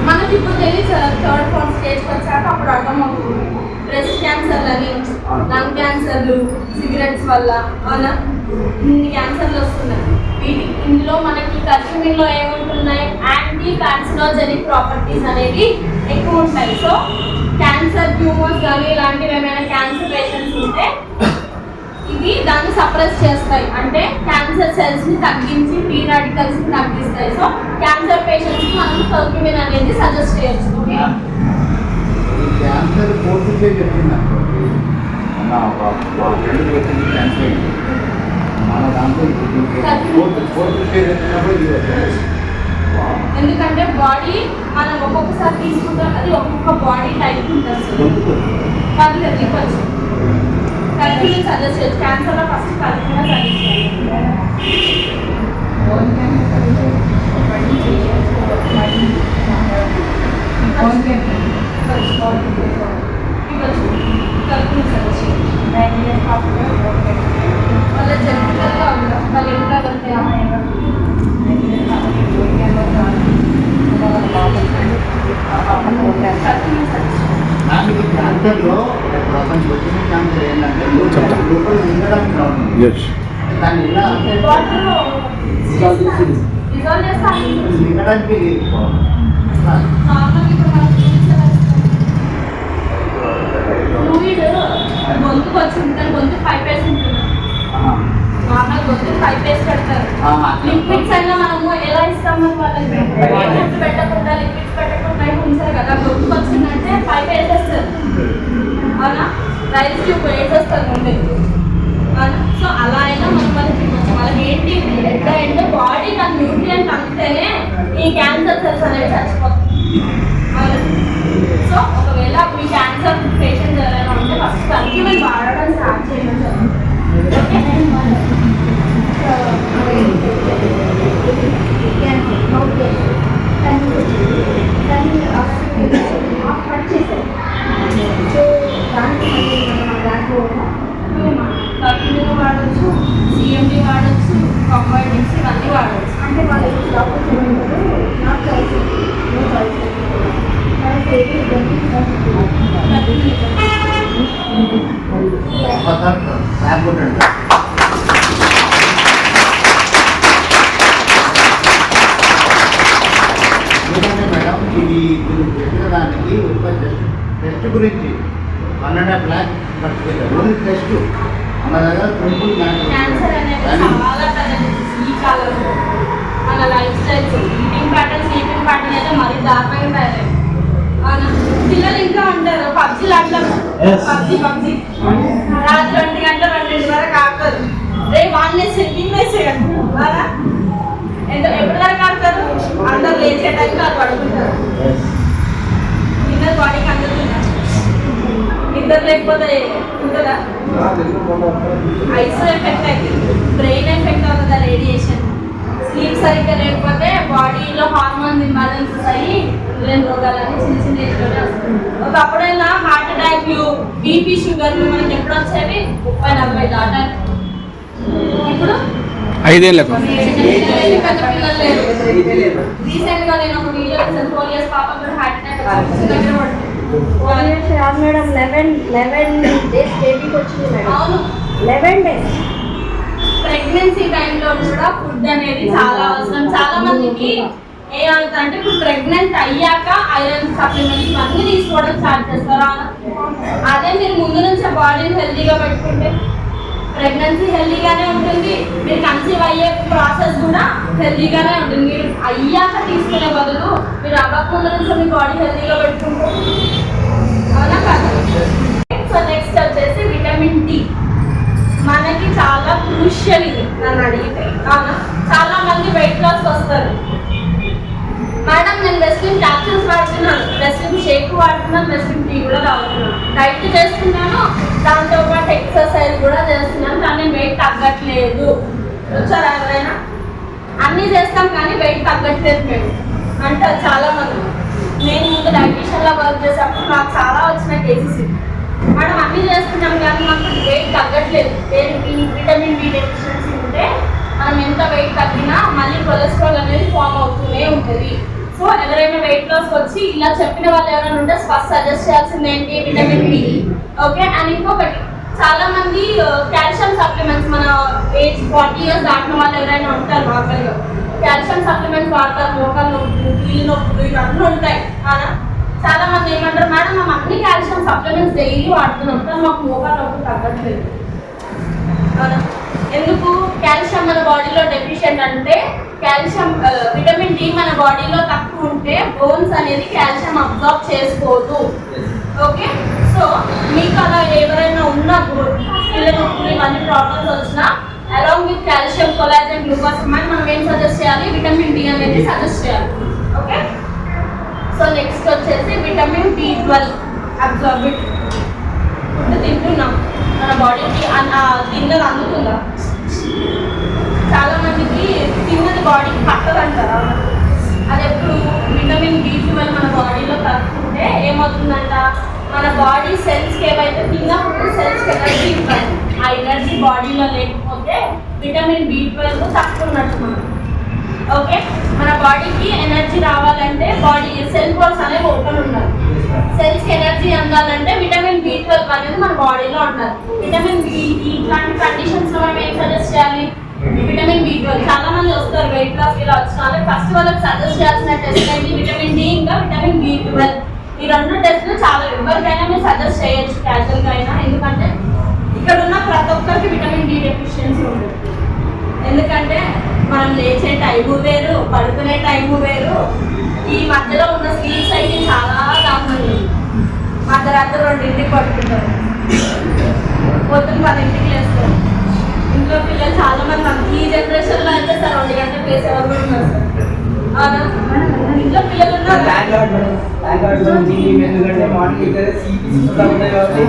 మనకి ఇప్పుడు తెలియదు సార్, 3rd, 4th స్టేజ్కి వచ్చాక అప్పుడు అర్థమవుతుంది. బ్రెస్ట్ క్యాన్సర్లని, లంగ్ క్యాన్సర్లు, సిగరెట్స్ వల్ల అవునా ఇన్ని క్యాన్సర్లు వస్తున్నాయి. ఇందులో మనకి కర్క్యూమిన్లో ఏముంటున్నాయి? యాంటీ కార్సినోజెనిక్ ప్రాపర్టీస్ అనేవి ఎక్కువ ఉంటాయి. సో క్యాన్సర్ ట్యూమర్స్ కానీ ఇలాంటివి ఏమైనా క్యాన్సర్ పేషెంట్స్ ఉంటే ఇవి దాన్ని సప్రెస్ చేస్తాయి, అంటే క్యాన్సర్ సెల్స్ ని తగ్గించి ఫ్రీ రాడికల్స్ ని తగ్గిస్తాయి. సో క్యాన్సర్ పేషెంట్స్ కి మనం కర్క్యూమిన్ అనేది సజెస్ట్ చేయొచ్చు. ఓకే, క్యాన్సర్ 4th స్టేజ్ వచ్చింది మన దాంట్లో 4th స్టేజ్ వచ్చినప్పుడు ఎందుకంటే బాడీ మనం ఒక్కొక్కసారి తీసుకుంటాం, అది ఒక్కొక్క బాడీ టైప్ ఉంటుంది. కర్క్యూమిన్ సజెస్ట్ చేయొచ్చు. క్యాన్సర్లో ఫస్ట్ కర్క్యూమిన్ సజెస్ట్ చేయాలి. వాళ్ళ జనరల్గా ఉండదు, వాళ్ళు ఎంత వెళ్తే క్యాన్సర్లో అతనికి వచ్చిన క్యాన్సర్ ఏంటంటే లోపల మింగడానికి ప్రాబ్లం. దాన్ని ఎలా మింగడానికి ఫ్లూయిడ్ గొంతుకు వచ్చింది, గొంతు 5 పేస్ ఉంటుంది. నార్మల్ గొంతు 5 పేస్ పెడతారు. లిక్విడ్స్ అయినా మనము ఎలా ఇస్తాము? వాళ్ళకి పెట్టకుండా లిక్విడ్స్ పెట్టకుండా ఉంచారు కదా. గొంతుకు వచ్చిందంటే 5 వేసేస్తారు అవునా? రైస్ ట్యూబ్ వేసేస్తారు ముందు అవునా? సో అలా అయినా మనం వాళ్ళకి ఏంటి ఎండ్ బాడీ నాకు న్యూట్రియంట్ అంతేనే ఈ క్యాన్సర్ సెల్స్ అనేవి చచ్చిపోతుంది అవునా? సో ఒకవేళ మీ క్యాన్సర్ పేషెంట్స్ ఎవరైనా ఉంటే ఫస్ట్ కర్క్యూమిన్ వాడడం స్టార్ట్ చేయడం. కర్క్యూమిన్ వాడచ్చు, సిఎండి వాడచ్చు, కంబైండ్స్ ఇవన్నీ వాడచ్చు. అంటే వాళ్ళకి డాక్టర్స్ ఏమంటారు? Not choice, no choice. Madam ఇది పెట్టిన దానికి ఒక టెస్ట్ గురించి 1.5 lakh ఖర్చు పెట్టారు. ఓన్లీ టెస్ట్ మన దగ్గర సింపుల్ క్యాన్సర్ అనేది చాలా పెద్ద డిసీజ్ ఈ కాలంలో. మన life styles, eating pattern, sleeping pattern అయితే మరీ దారుణంగా తయారయ్యాయి. పిల్లలు ఇంకా ఉంటారు పబ్జీలు ఆడతారు. పబ్జీ రాత్రి 1 గంట 2 వరకు ఆడతారు. రేపు వాళ్ళని సెట్టింగ్ వేసేయండి ఎప్పటి వరకు ఆడతారు? అందరు లేచే టైంకి వాళ్ళు పడుకుంటారు. ఇన్నర్ బాడీకి అందుతున్నారు. నిద్ర లేకపోతే ఉంటుందా? ఐస్ ఎఫెక్ట్ అవుతుంది, బ్రెయిన్ ఎఫెక్ట్ అవుతుంది రేడియేషన్. స్లీప్ సరిగ్గా లేకపోతే బాడీలో హార్మోన్ ఇంబ్యాలెన్సెస్ అయ్యి లేని రోగాలన్నీ చిన్న ఏజ్లోనే వస్తుంది. ఒకప్పుడైనా హార్ట్ అటాక్లు, బీపీ, షుగర్లు మనకి ఎప్పుడు వచ్చేవి 30-40 దాటాలి. ఇప్పుడు 5 ఏళ్ళకు. పెద్ద పిల్లలు లేరు. రీసెంట్ గా నేను ఒక వీడియో చూసాను, 4 years పాప కూడా హార్ట్ అటాక్ వచ్చి దగ్గర పడుతుంది. మేడం 11 days బేబీకి వచ్చింది మేడం. అవును, 11 days. ప్రెగ్నెన్సీ టైంలో కూడా ఫుడ్ అనేది చాలా అవసరం. చాలా మందికి ఏమవుతుందంటే ఇప్పుడు ప్రెగ్నెంట్ అయ్యాక ఐరన్ సప్లిమెంట్స్ అన్ని తీసుకోవడం స్టార్ట్ చేస్తారు. అదే మీరు ముందు నుంచే బాడీని హెల్తీగా పెట్టుకుంటే ప్రెగ్నెన్సీ హెల్తీగానే ఉంటుంది, మీరు కన్సీవ్ అయ్యే ప్రాసెస్ కూడా హెల్తీగానే ఉంటుంది. మీరు అయ్యాక తీసుకునే బదులు మీరు అవ్వకుండా నుంచి మీ బాడీ హెల్తీగా పెట్టుకుంటే అవునా కాదు. సో నెక్స్ట్ వచ్చేసి విటమిన్ డి. మనకి చాలా క్రూషియల్ ఇది నన్ను అడిగితే. అవునా, చాలా మంది వెయిట్ లాస్ వస్తారు. మేడం నేను రెస్లింగ్ క్యాప్సూల్స్ వాడుతున్నాను, రెస్లింగ్ షేక్ వాడుతున్నాను, రెస్లింగ్ టీ కూడా తాగుతున్నాను, డైట్ చేస్తున్నాను, దాంతో పాటు ఎక్సర్సైజ్ కూడా చేస్తున్నాను, కానీ వెయిట్ తగ్గట్లేదు. వచ్చారా ఎవరైనా? అన్నీ చేస్తాం కానీ వెయిట్ తగ్గట్లేదు మేము అంటారు చాలా మంది. నేను ముందు డైటీషియన్లో వర్క్ చేసేటప్పుడు నాకు చాలా వచ్చిన కేసెస్. మేడం అన్నీ చేస్తున్నాం కానీ మాకు వెయిట్ తగ్గట్లేదు. దేనికి? విటమిన్ డి డెఫిషియన్సీ ఉంటే మనం ఎంత వెయిట్ తగ్గినా మళ్ళీ కొలెస్ట్రాల్ అనేది ఫామ్ అవుతూనే ఉంటుంది. సో ఎవరైనా వెయిట్ లాస్ వచ్చి ఇలా చెప్పిన వాళ్ళు ఎవరైనా ఉంటే ఫస్ట్ సజెస్ట్ చేయాల్సింది ఏంటి? Vitamin D. ఓకే. అండ్ ఇంకొకటి, చాలా మంది కాల్షియం సప్లిమెంట్స్, మన ఏజ్ 40 years దాటిన వాళ్ళు ఎవరైనా ఉంటారు నార్మల్గా కాల్షియం సప్లిమెంట్స్ వాడతారు. మోకాలు నొప్పులు, కీళ్ళు నొప్పులు ఇవన్నీ ఉంటాయి. అవునా, చాలా మంది ఏమంటారు, మేడం మేము అన్ని కాల్షియం సప్లిమెంట్స్ డైలీ వాడుతున్నాం కానీ మాకు మోకాలు నొప్పులు తగ్గట్లేదు. అవునా, ఎందుకు? కాల్షియం మన బాడీలో డెఫిషియెంట్ అంటే కాల్షియం విటమిన్ డి మన బాడీలో తక్కువ ఉంటే బోన్స్ అనేది కాల్షియం అబ్జార్బ్ చేసుకోదు. ఓకే. సో మీకు అలా ఎవరైనా ఉన్నప్పుడు కీళ్ళ నొప్పులు ఇవన్నీ ప్రాబ్లమ్స్ వచ్చినా along with calcium, collagen, glucosamine మనం ఏం సజెస్ట్ చేయాలి? విటమిన్ డి అనేది సజెస్ట్ చేయాలి. ఓకే. సో నెక్స్ట్ వచ్చేసి విటమిన్ బి12 అబ్జార్బిట్. తింటున్నాం, మన బాడీకి తిన్నది అందుతుందా? చాలా మందికి తిన్నది బాడీకి పట్టదంటారా? అది ఎప్పుడు విటమిన్ బి12 మన బాడీలో తగ్గుతుంటే ఏమవుతుందంట, మన బాడీ సెల్స్కి ఏవైతే తిన్నప్పుడు సెల్స్కి ఎనర్జీ ఇవ్వాలి. ఆ ఎనర్జీ బాడీలో లేకపోతే విటమిన్ బి12 తక్కువ ఉన్నట్టు మనం. ఓకే. మన బాడీకి ఎనర్జీ రావాలంటే బాడీ సెల్ పోర్స్ అనేవి ఓపెన్ ఉండాలి. సెల్స్కి ఎనర్జీ అందాలంటే విటమిన్ బి12 అనేది మన బాడీలో ఉండాలి. విటమిన్ బి ఇట్లాంటి కండిషన్స్లో మనం ఏం సజెస్ట్ చేయాలి? Vitamin B12. చాలా మంది వస్తారు వెయిట్ లాస్ ఇలా వచ్చిన ఫస్ట్ వాళ్ళకి సజెస్ట్ చేయాల్సిన టెస్ట్ ఏంటి? విటమిన్ డి ఇంకా విటమిన్ బి12. ఈ 2 టెస్ట్లు చాలా ఎవరికైనా మీరు సజెస్ట్ చేయొచ్చు క్యాజువల్గా అయినా. ఎందుకంటే ఇక్కడ ఉన్న ప్రతి ఒక్కరికి విటమిన్ డి డెఫిషియన్సీ ఉంటుంది. ఎందుకంటే మనం లేచే టైము వేరు, పడుకునే టైము వేరు. ఈ మధ్యలో ఉన్న స్లీప్ సైకిల్ చాలా దారుణంగా అర్ధరాత్రి 2ంటికి పడుకుంటారు, పొద్దున్న 10ంటికి లేస్తారు. ఇంట్లో పిల్లలు చాలా మంది ఈ జనరేషన్లో అయితే సార్ 2 గంటలకు వేసేవారు కూడా ఉన్నారు సార్. అవునా, ఇంట్లో పిల్లలు ఉన్నారు. ఎందుకంటే మార్నింగ్ ఉన్నాయి కాబట్టి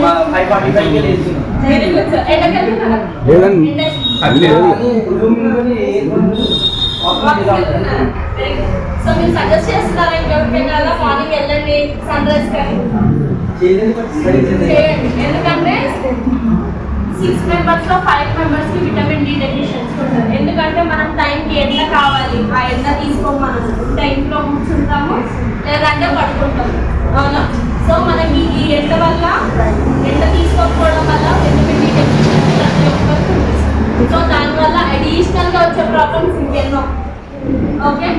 5:45కి లేస్తున్నాం. Very good sir. ఎండకెళ్తున్నారా? లేదండి, అది లేదు. సో మీరు సజెస్ట్ చేస్తున్నారా ఇంకెవరికైనా మార్నింగ్ వెళ్ళండి సన్ రైజ్ కానీ చేయండి? ఎందుకంటే 6 members లో 5 members కి విటమిన్ డి డెఫిషియన్సీ ఉంటుంది. ఎందుకంటే మనం టైంకి ఎండ కావాలి, ఆ ఎండ తీసుకోము. మనం టైంలో కూర్చుంటాము లేదంటే పడుకుంటాము. అవునా, సో మనకి ఈ ఎండ వల్ల ఎండ తీసుకోకపోవడం వల్ల విటమిన్ డి డెఫిషియన్సీ ప్రతి ఒక్కరికి ఉంటుంది. సో దానివల్ల అడిషనల్గా వచ్చే ప్రాబ్లమ్స్ ఇంకెన్నో. ఓకే.